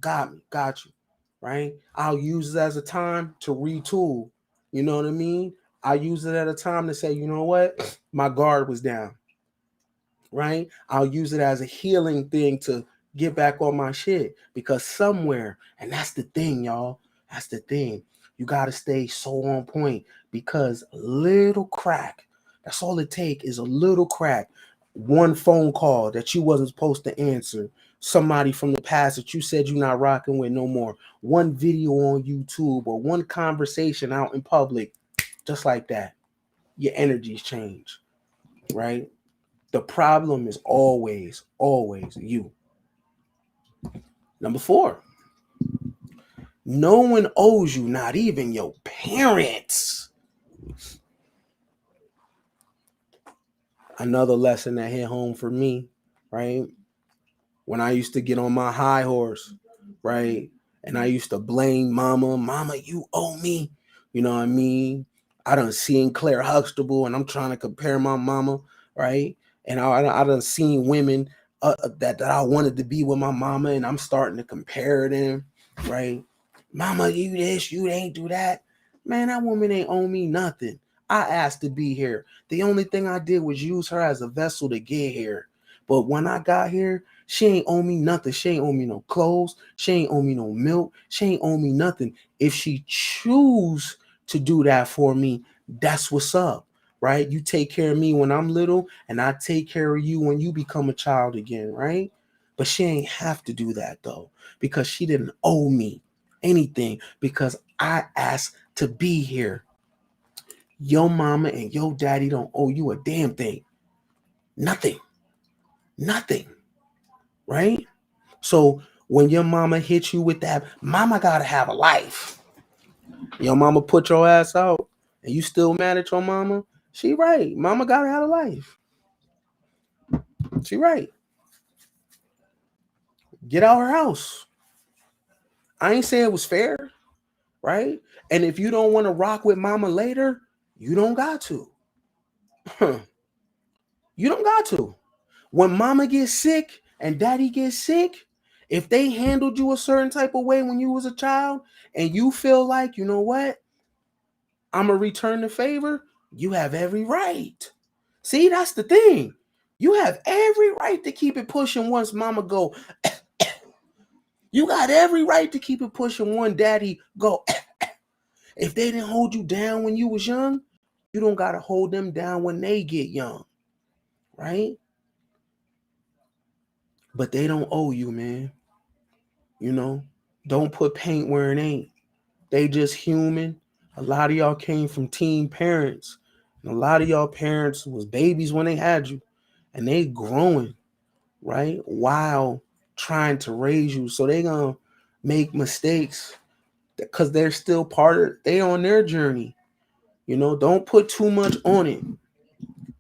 Got me, got you. Right? I'll use it as a time to retool. You know what I mean? I use it at a time to say, you know what? My guard was down. Right? I'll use it as a healing thing to get back on my shit, because somewhere, and that's the thing, y'all. That's the thing. You got to stay so on point, because little crack, that's all it take is a little crack. One phone call that you wasn't supposed to answer, somebody from the past that you said you're not rocking with no more, one video on YouTube or one conversation out in public, just like that, your energies change, right? The problem is always you. Number 4, no one owes you, not even your parents. Another lesson that hit home for me, right? When I used to get on my high horse, right? And I used to blame mama, you owe me. You know what I mean? I done seen Claire Huxtable and I'm trying to compare my mama, right? And I done seen women that I wanted to be with my mama, and I'm starting to compare them, right? Mama, you this, you ain't do that. Man, that woman ain't owe me nothing. I asked to be here. The only thing I did was use her as a vessel to get here. But when I got here, she ain't owe me nothing. She ain't owe me no clothes. She ain't owe me no milk. She ain't owe me nothing. If she choose to do that for me, that's what's up, right? You take care of me when I'm little, and I take care of you when you become a child again, right? But she ain't have to do that though, because she didn't owe me anything, because I asked to be here. Your mama and your daddy don't owe you a damn thing. Nothing. Nothing. Right? So when your mama hits you with that, mama gotta have a life. Your mama put your ass out and you still mad at your mama? She right. Mama gotta have a life. She right. Get out her house. I ain't say it was fair. right? And if you don't want to rock with mama later, you don't got to. You don't got to. When mama gets sick and daddy gets sick, if they handled you a certain type of way when you was a child and you feel like, you know what, I'm going to return the favor, you have every right. See, that's the thing. You have every right to keep it pushing once mama go. You got every right to keep it pushing one daddy go. If they didn't hold you down when you was young, you don't got to hold them down when they get young, right? But they don't owe you, man. You know, don't put paint where it ain't. They just human. A lot of y'all came from teen parents. And a lot of y'all parents was babies when they had you. And they growing, right? While trying to raise you. So they gonna make mistakes because they're still they on their journey. You know, don't put too much on it.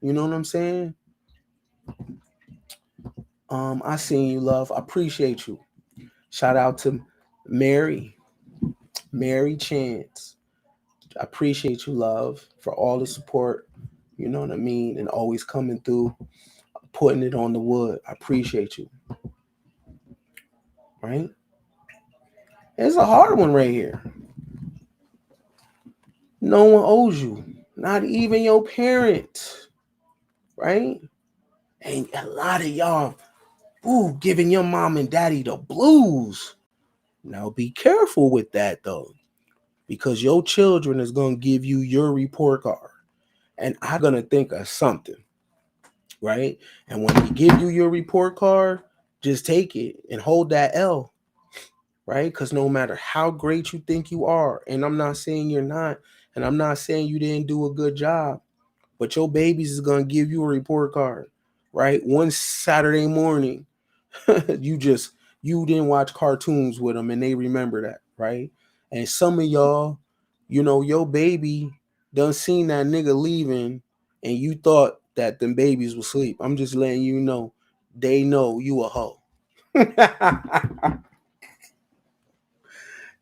You know what I'm saying? I seen you, love. I appreciate you. Shout out to Mary Chance. I appreciate you, love, for all the support. You know what I mean? And always coming through, putting it on the wood. I appreciate you. Right? It's a hard one right here. No one owes you, not even your parents. Right? And a lot of y'all, giving your mom and daddy the blues. Now be careful with that though, because your children is gonna give you your report card, and I'm gonna think of something, right? And when we give you your report card, just take it and hold that L, right? Because no matter how great you think you are, and I'm not saying you're not, and I'm not saying you didn't do a good job, but your babies is gonna give you a report card, right? One Saturday morning, you didn't watch cartoons with them and they remember that, right? And some of y'all, your baby done seen that nigga leaving and you thought that them babies will sleep. I'm just letting you know, they know you a hoe.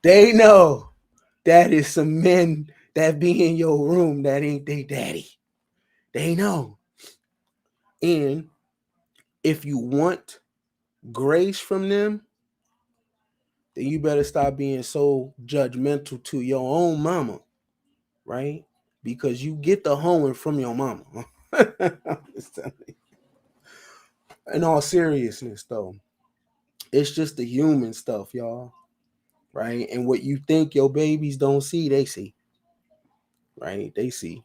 They know that is some men that be in your room that ain't they daddy. They know. And if you want grace from them, then you better stop being so judgmental to your own mama, right? Because you get the hoeing from your mama. In all seriousness, though, it's just the human stuff, y'all, right? And what you think your babies don't see, they see, right? They see.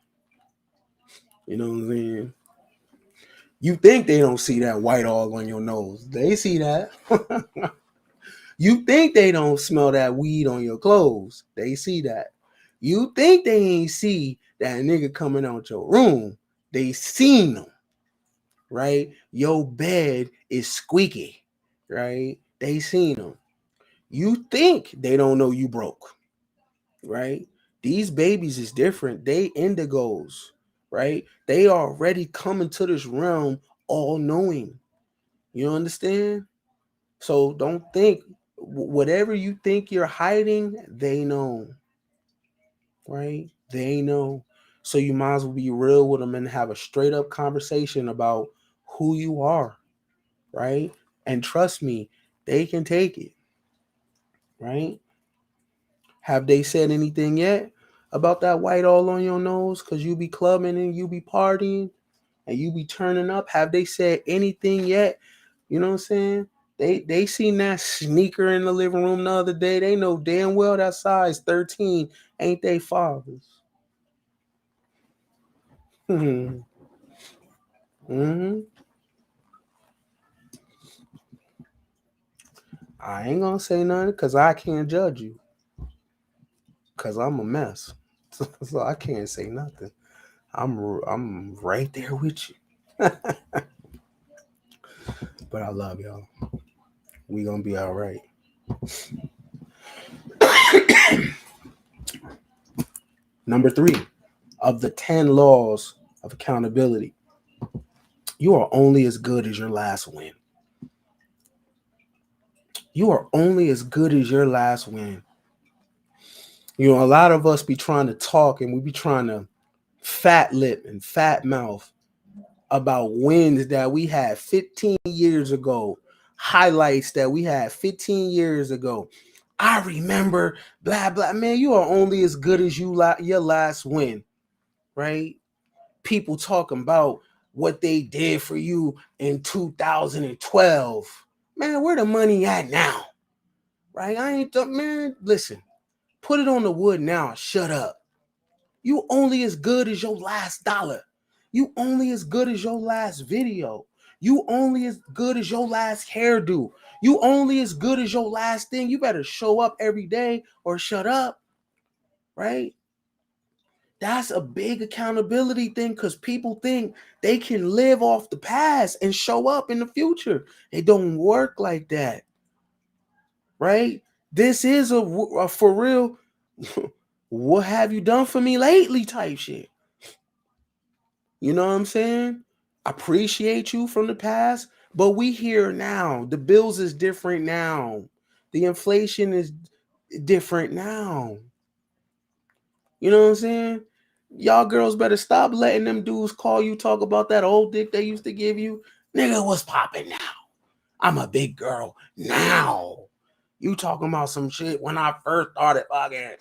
You know what I'm saying? You think they don't see that white all on your nose. They see that. You think they don't smell that weed on your clothes. They see that. You think they ain't see that nigga coming out your room. They seen them, right? Your bed is squeaky, right? They seen them. You think they don't know you broke, right? These babies is different. They indigos, right? They already coming to this realm all knowing. You understand? So don't think whatever you think you're hiding, they know, right? They know. So you might as well be real with them and have a straight up conversation about who you are, right? And trust me, they can take it, right? Have they said anything yet about that white all on your nose? Because you be clubbing and you be partying and you be turning up. Have they said anything yet? You know what I'm saying? They seen that sneaker in the living room the other day. They know damn well that size 13 ain't they fathers. Mm-hmm. I ain't gonna say nothing because I can't judge you because I'm a mess. So I can't say nothing. I'm right there with you. But I love y'all. We gonna be all right. Number 3 of the 10 laws of accountability. You are only as good as your last win. You are only as good as your last win. You know, a lot of us be trying to talk and we be trying to fat lip and fat mouth about wins that we had 15 years ago, highlights that we had 15 years ago. I remember blah blah. Man, you are only as good as your last win, right? People talking about what they did for you in 2012. Man, where the money at now? Right? I ain't man, listen. Put it on the wood now. Shut up. You only as good as your last dollar. You only as good as your last video. You only as good as your last hairdo. You only as good as your last thing. You better show up every day or shut up, right? That's a big accountability thing because people think they can live off the past and show up in the future. It don't work like that, right? This is a for real, what have you done for me lately type shit. You know what I'm saying? Appreciate you from the past, but we here now. The bills is different now. The inflation is different now. You know what I'm saying? Y'all girls better stop letting them dudes call you, talk about that old dick they used to give you. Nigga, what's popping now? I'm a big girl now. You talking about some shit when I first started fucking.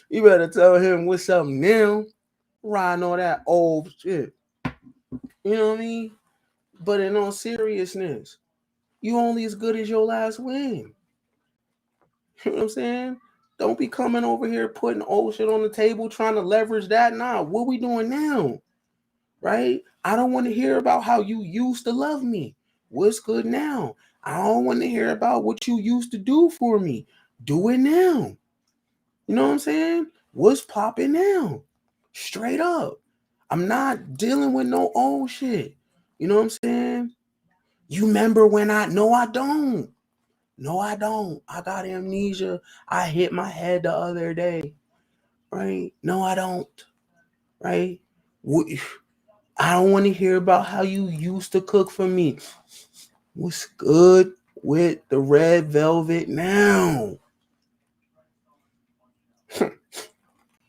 You better tell him what's up now. Riding all that old shit. You know what I mean? But in all seriousness, you only as good as your last win. You know what I'm saying? Don't be coming over here putting old shit on the table trying to leverage that. Nah, what we doing now? Right? I don't want to hear about how you used to love me. What's good now? I don't want to hear about what you used to do for me. Do it now. You know what I'm saying? What's popping now? Straight up. I'm not dealing with no old shit. You know what I'm saying? You remember when no, I don't. No, I don't. I got amnesia. I hit my head the other day. Right? No, I don't. Right? I don't want to hear about how you used to cook for me. What's good with the red velvet now?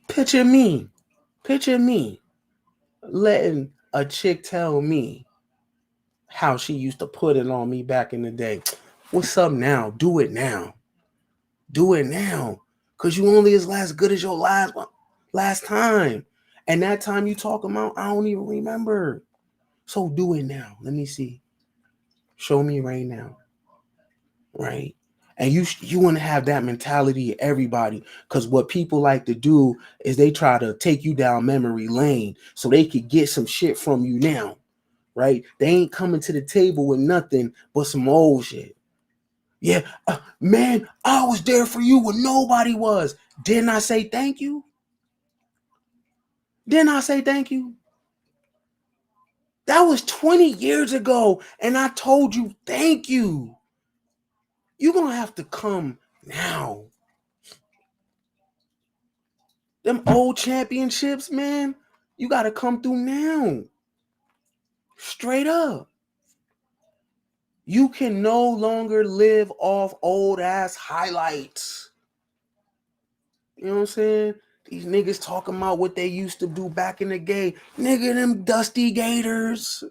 Picture me. Picture me letting a chick tell me how she used to put it on me back in the day. What's up now? Do it now. Do it now. Cause you only as good as your last time. And that time you talking about, I don't even remember. So do it now. Let me see. Show me right now. Right? And you want to have that mentality, everybody, because what people like to do is they try to take you down memory lane so they could get some shit from you now, right? They ain't coming to the table with nothing but some old shit. Yeah, man, I was there for you when nobody was. Didn't I say thank you? Didn't I say thank you? That was 20 years ago, and I told you thank you. You're going to have to come now. Them old championships, man, you got to come through now. Straight up. You can no longer live off old ass highlights. You know what I'm saying? These niggas talking about what they used to do back in the day. Nigga, them dusty gators.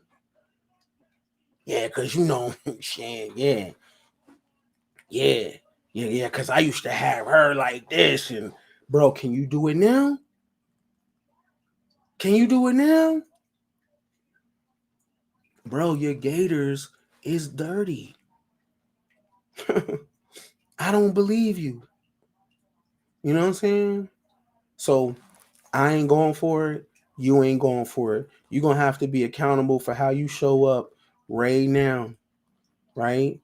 Yeah, because you know, shit, yeah. Yeah, because I used to have her like this. And, bro, can you do it now? Can you do it now? Bro, your gators is dirty. I don't believe you. You know what I'm saying? So I ain't going for it. You ain't going for it. You're going to have to be accountable for how you show up right now. Right?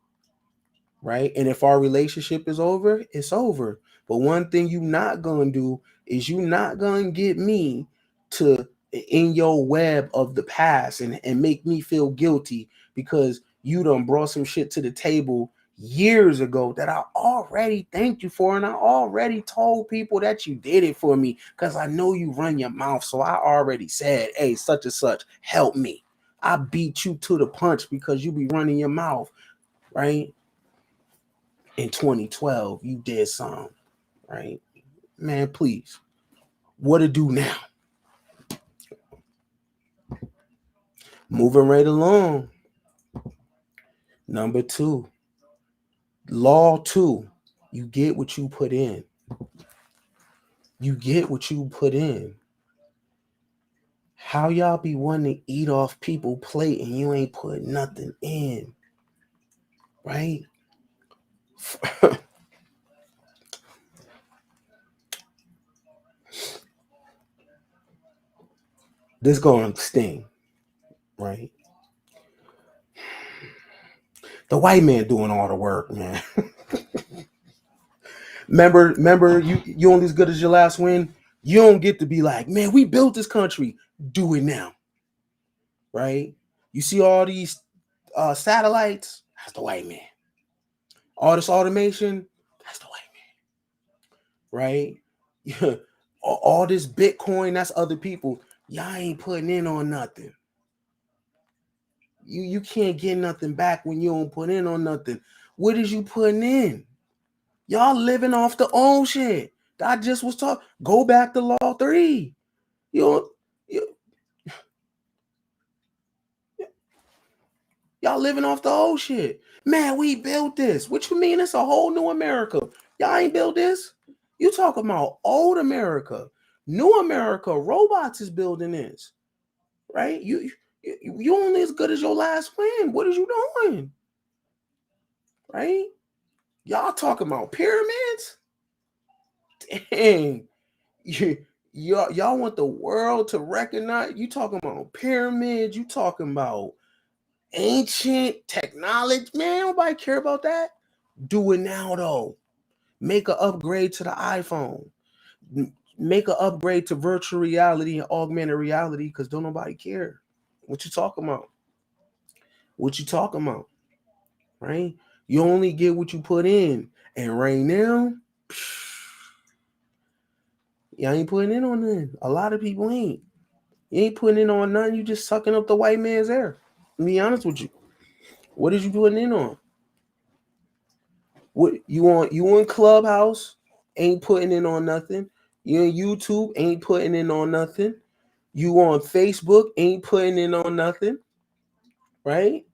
Right? And if our relationship is over, it's over. But one thing you not going to do is you not going to get me to in your web of the past and make me feel guilty because you done brought some shit to the table years ago that I already thanked you for, and I already told people that you did it for me because I know you run your mouth. So I already said, hey, such and such, help me. I beat you to the punch because you be running your mouth, right? In 2012, you did something. right? Man, please. What to do now? Moving right along. Number 2. Law 2. You get what you put in. You get what you put in. How y'all be wanting to eat off people's plate and you ain't put nothing in? Right? This going to sting, right? The white man doing all the work, man. remember, you only as good as your last win. You don't get to be like, man, we built this country. Do it now, right? You see all these satellites? That's the white man. All this automation? That's the white man, right? All this Bitcoin? That's other people. Y'all ain't putting in on nothing. You can't get nothing back when you don't put in on nothing. What is you putting in? Y'all living off the old shit. I just was talking. Go back to Law 3. Y'all living off the old shit. Man, we built this. What you mean? It's a whole new America. Y'all ain't built this. You talking about old America. New America. Robots is building this. Right? You only as good as your last win. What is you doing? Right? Y'all talking about pyramids? Dang. Y'all want the world to recognize. You talking about pyramids. You talking about ancient technology. Man, nobody care about that. Do it now, though. Make an upgrade to the iPhone. Make an upgrade to virtual reality and augmented reality because don't nobody care. What you talking about? What you talking about? Right? You only get what you put in. And right now, y'all ain't putting in on nothing. A lot of people ain't. You ain't putting in on nothing. You just sucking up the white man's air. To be honest with you. What is you putting in on? What you on Clubhouse, ain't putting in on nothing. You on YouTube, ain't putting in on nothing. You on Facebook, ain't putting in on nothing. Right?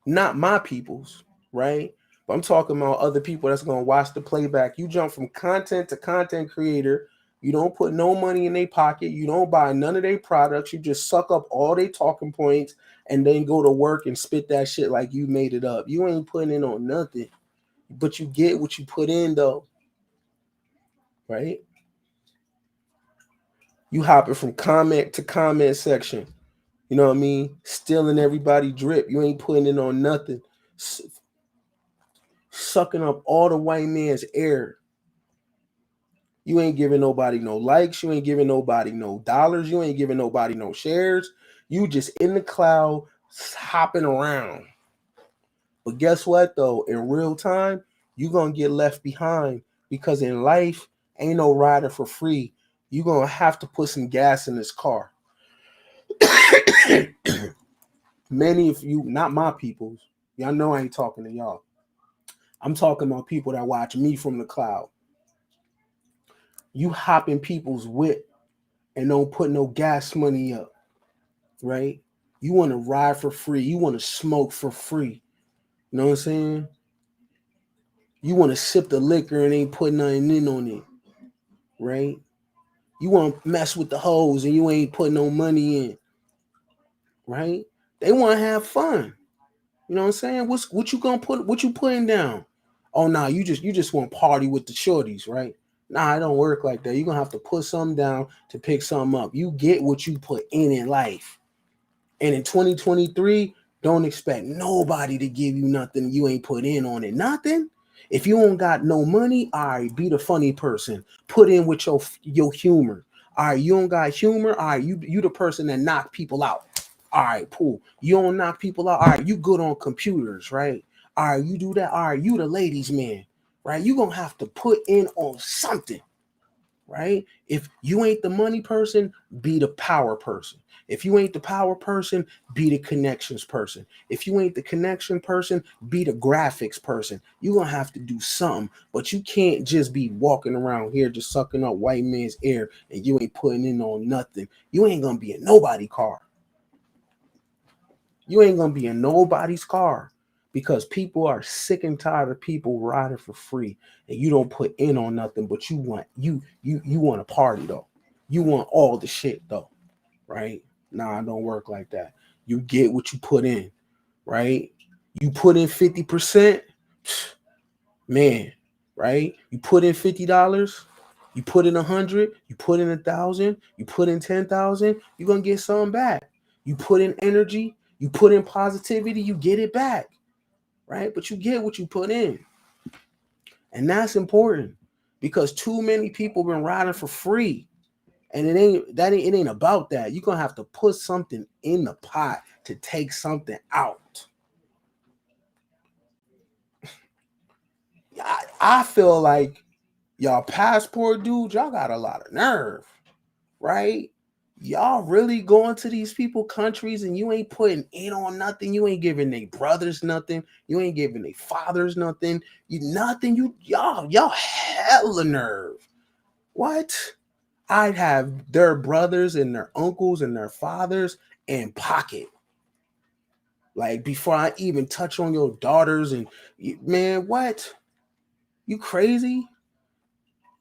Not my people's, right? But I'm talking about other people that's gonna watch the playback. You jump from content to content creator. You don't put no money in their pocket. You don't buy none of their products. You just suck up all their talking points and then go to work and spit that shit like you made it up. You ain't putting in on nothing. But you get what you put in, though. Right? You hopping from comment to comment section. You know what I mean? Stealing everybody drip. You ain't putting in on nothing. Sucking up all the white man's air. You ain't giving nobody no likes. You ain't giving nobody no dollars. You ain't giving nobody no shares. You just in the cloud hopping around. But guess what, though? In real time, you're going to get left behind because in life, ain't no rider for free. You're going to have to put some gas in this car. Many of you, not my peoples, y'all know I ain't talking to y'all. I'm talking about people that watch me from the cloud. You hop in people's whip and don't put no gas money up, right? You want to ride for free. You want to smoke for free. You know what I'm saying? You want to sip the liquor and ain't put nothing in on it, right? You want to mess with the hoes and you ain't putting no money in, right? They want to have fun. You know what I'm saying? What you gonna put? What you putting down? Oh, nah, you just want to party with the shorties, right? Nah, it don't work like that. You're gonna have to put something down to pick something up. You get what you put in life. And in 2023, don't expect nobody to give you nothing you ain't put in on it. Nothing. If you don't got no money, all right, be the funny person. Put in with your humor. All right, you don't got humor. All right, you the person that knock people out. All right, cool. You don't knock people out. All right, you good on computers, right? All right, you do that. All right, you the ladies' man, right? You gonna have to put in on something, right? If you ain't the money person, be the power person. If you ain't the power person, be the connections person. If you ain't the connection person, be the graphics person. You're going to have to do something, but you can't just be walking around here just sucking up white man's air and you ain't putting in on nothing. You ain't going to be in nobody's car. You ain't going to be in nobody's car because people are sick and tired of people riding for free and you don't put in on nothing, but you want a party though. You want all the shit though, right? Nah, it don't work like that. You get what you put in, right? You put in 50%, man, right? You put in $50, you put in 100, you put in 1,000, you put in 10,000, you're gonna get something back. You put in energy, you put in positivity, you get it back, right? But you get what you put in. And that's important because too many people been riding for free. And it ain't about that. You're gonna have to put something in the pot to take something out. I feel like y'all passport dudes, y'all got a lot of nerve, right? Y'all really going to these people countries and you ain't putting in on nothing. You ain't giving their brothers nothing. You ain't giving their fathers nothing. You nothing. Y'all hella nerve. What? I'd have their brothers and their uncles and their fathers in pocket. Like before I even touch on your daughters and man, what? You crazy?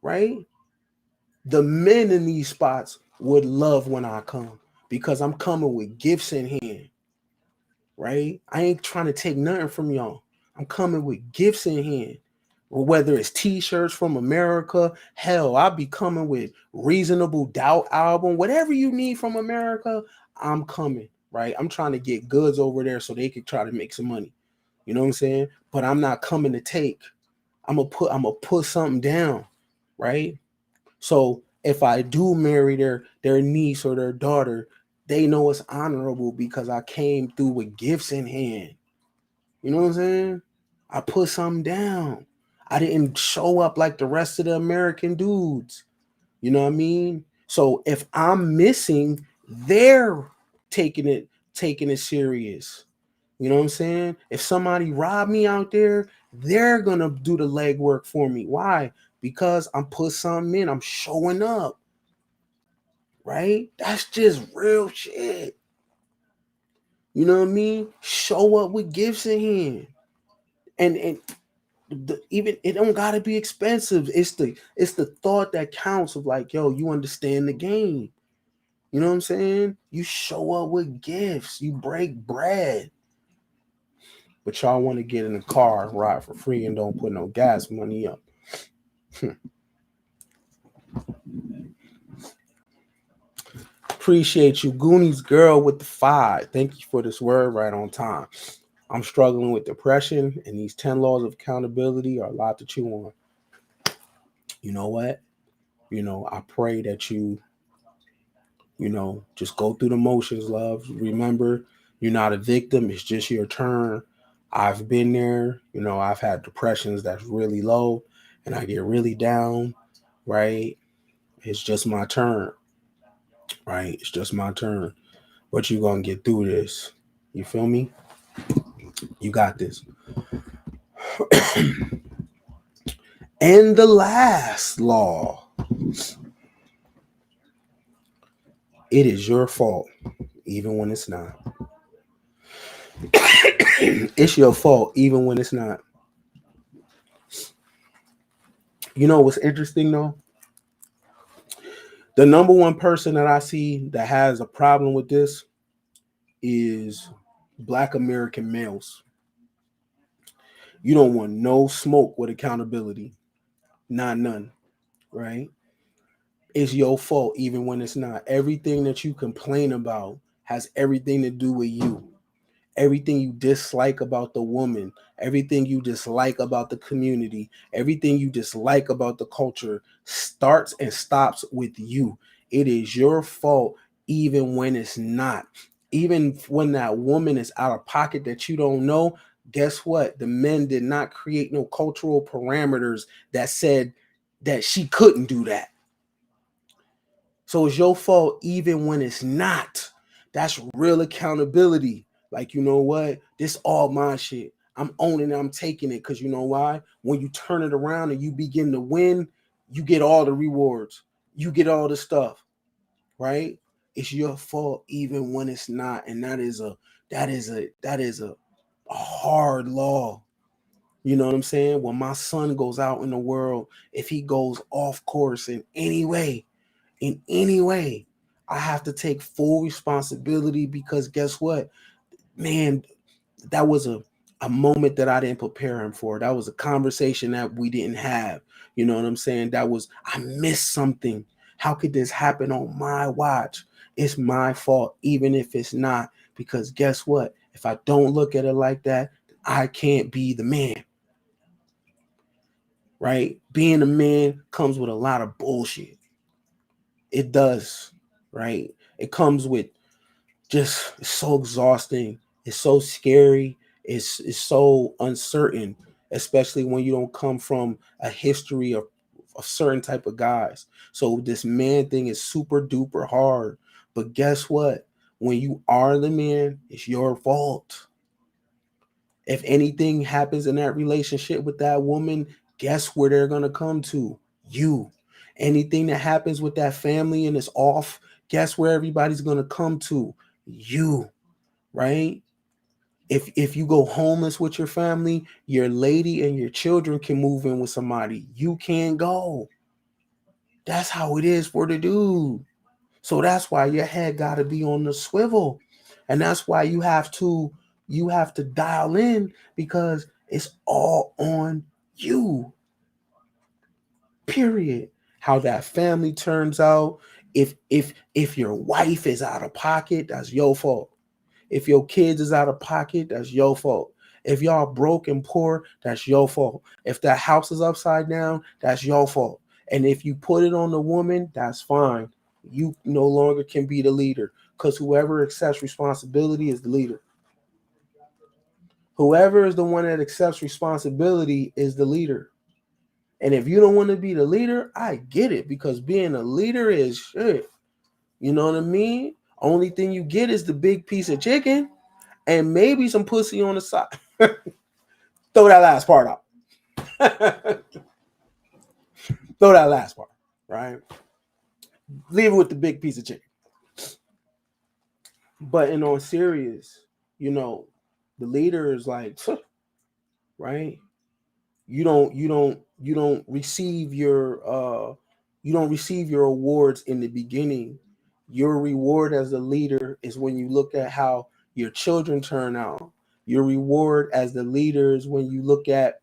Right? The men in these spots would love when I come because I'm coming with gifts in hand, right? I ain't trying to take nothing from y'all. I'm coming with gifts in hand. Or whether it's t-shirts from America, hell, I'll be coming with Reasonable Doubt album, whatever you need from America, I'm coming, right? I'm trying to get goods over there so they can try to make some money. You know what I'm saying? But I'm not coming to take. I'm gonna put something down, right? So if I do marry their niece or their daughter, they know it's honorable because I came through with gifts in hand. You know what I'm saying? I put something down. I didn't show up like the rest of the American dudes. You know what I mean? So if I'm missing, they're taking it serious. You know what I'm saying? If somebody robbed me out there, they're gonna do the legwork for me. Why? Because I'm put something in. I'm showing up. Right? That's just real shit. You know what I mean? Show up with gifts in hand. And even it don't gotta be expensive. It's the thought that counts of like, yo, you understand the game. You know what I'm saying? You show up with gifts. You break bread. But y'all want to get in the car, ride for free, and don't put no gas money up. Appreciate you, Goonies girl with the 5. Thank you for this word right on time. I'm struggling with depression, and these 10 laws of accountability are a lot to chew on. You know what? I pray that you just go through the motions, love. Remember, you're not a victim. It's just your turn. I've been there. I've had depressions that's really low, and I get really down, right? It's just my turn, right? It's just my turn. But you're going to get through this. You feel me? You got this. And the last law. It is your fault, even when it's not. It's your fault, even when it's not. You know what's interesting, though? The number one person that I see that has a problem with this is Black American males. You don't want no smoke with accountability. Not none, right? It's your fault, even when it's not. Everything that you complain about has everything to do with you. Everything you dislike about the woman, everything you dislike about the community, everything you dislike about the culture starts and stops with you. It is your fault, even when it's not. Even when that woman is out of pocket that you don't know, guess what? The men did not create no cultural parameters that said that she couldn't do that. So it's your fault even when it's not. That's real accountability. Like, you know what? This all my shit. I'm owning it. I'm taking it. Because you know why? When you turn it around and you begin to win, you get all the rewards. You get all the stuff, right? It's your fault even when it's not. And that is a hard law. You know what I'm saying? When my son goes out in the world, if he goes off course in any way, I have to take full responsibility, because guess what? Man, that was a moment that I didn't prepare him for. That was a conversation that we didn't have. You know what I'm saying? I missed something. How could this happen on my watch? It's my fault, even if it's not, because guess what? If I don't look at it like that, I can't be the man. Right? Being a man comes with a lot of bullshit. It does, right? It comes with it's so exhausting. It's so scary. It's so uncertain, especially when you don't come from a history of certain type of guys. So this man thing is super duper hard. But guess what? When you are the man, it's your fault. If anything happens in that relationship with that woman, guess where they're going to come to? You. Anything that happens with that family and it's off, guess where everybody's going to come to? You, right? If you go homeless with your family, your lady and your children can move in with somebody. You can't go. That's how it is for the dude. So that's why your head got to be on the swivel. And that's why you have to dial in, because it's all on you. Period. How that family turns out. If your wife is out of pocket, that's your fault. If your kids is out of pocket, that's your fault. If y'all broke and poor, that's your fault. If that house is upside down, that's your fault. And if you put it on the woman, that's fine. You no longer can be the leader, because whoever accepts responsibility is the leader. Whoever is the one that accepts responsibility is the leader. And if you don't want to be the leader, I get it, because being a leader is shit. You know what I mean? Only thing you get is the big piece of chicken and maybe some pussy on the side. Throw that last part out. Throw that last part, right? Leave it with the big piece of chicken. But in all serious, the leader is like, right? You don't receive your awards in the beginning. Your reward as a leader is when you look at how your children turn out. Your reward as the leader is when you look at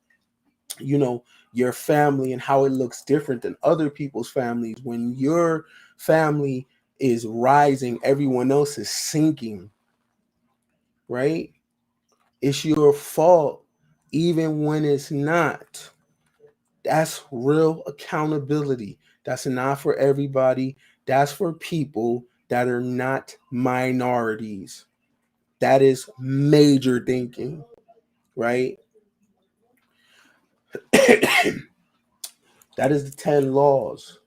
your family and how it looks different than other people's families. When your family is rising, everyone else is sinking, right? It's your fault even when it's not. That's real accountability. That's not for everybody. That's for people that are not minorities. That is major thinking, right? That is the 10 laws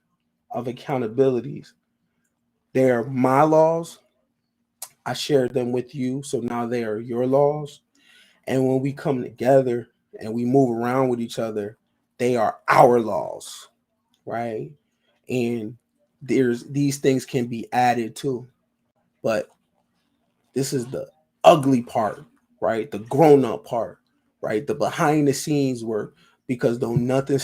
of accountabilities. They are my laws. I shared them with you, so now they are your laws. And when we come together and we move around with each other, they are our laws, right? And these things can be added to, but this is the ugly part, right? The grown-up part, right? The behind the scenes work, because don't nothing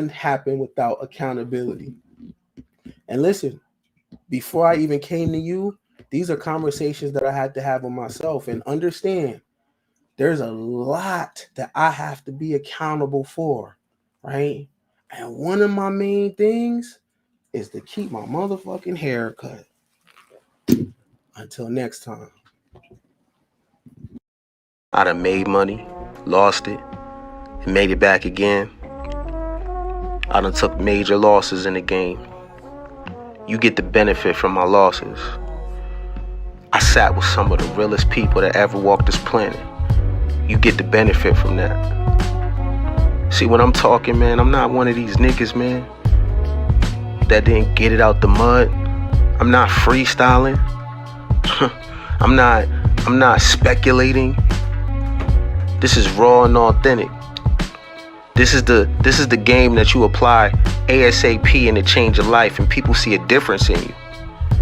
happen without accountability. And listen, before I even came to you, these are conversations that I had to have with myself, and understand there's a lot that I have to be accountable for, right? And one of my main things is to keep my motherfucking hair cut. Until next time. I done made money, lost it, and made it back again. I done took major losses in the game. You get the benefit from my losses. I sat with some of the realest people that ever walked this planet. You get the benefit from that. See, when I'm talking, man, I'm not one of these niggas, man. that didn't get it out the mud. I'm not freestyling. I'm not speculating. This is raw and authentic. This is the game that you apply ASAP and it change your life, and people see a difference in you.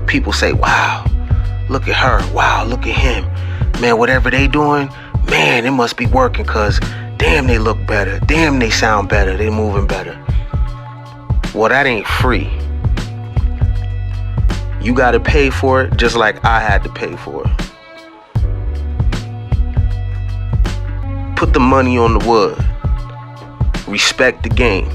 People say, wow, look at her. Wow, look at him. Man, whatever they doing, man, it must be working, cause damn, they look better. Damn, they sound better. They moving better. Well, that ain't free. You gotta pay for it just like I had to pay for it. Put the money on the wood. Respect the game.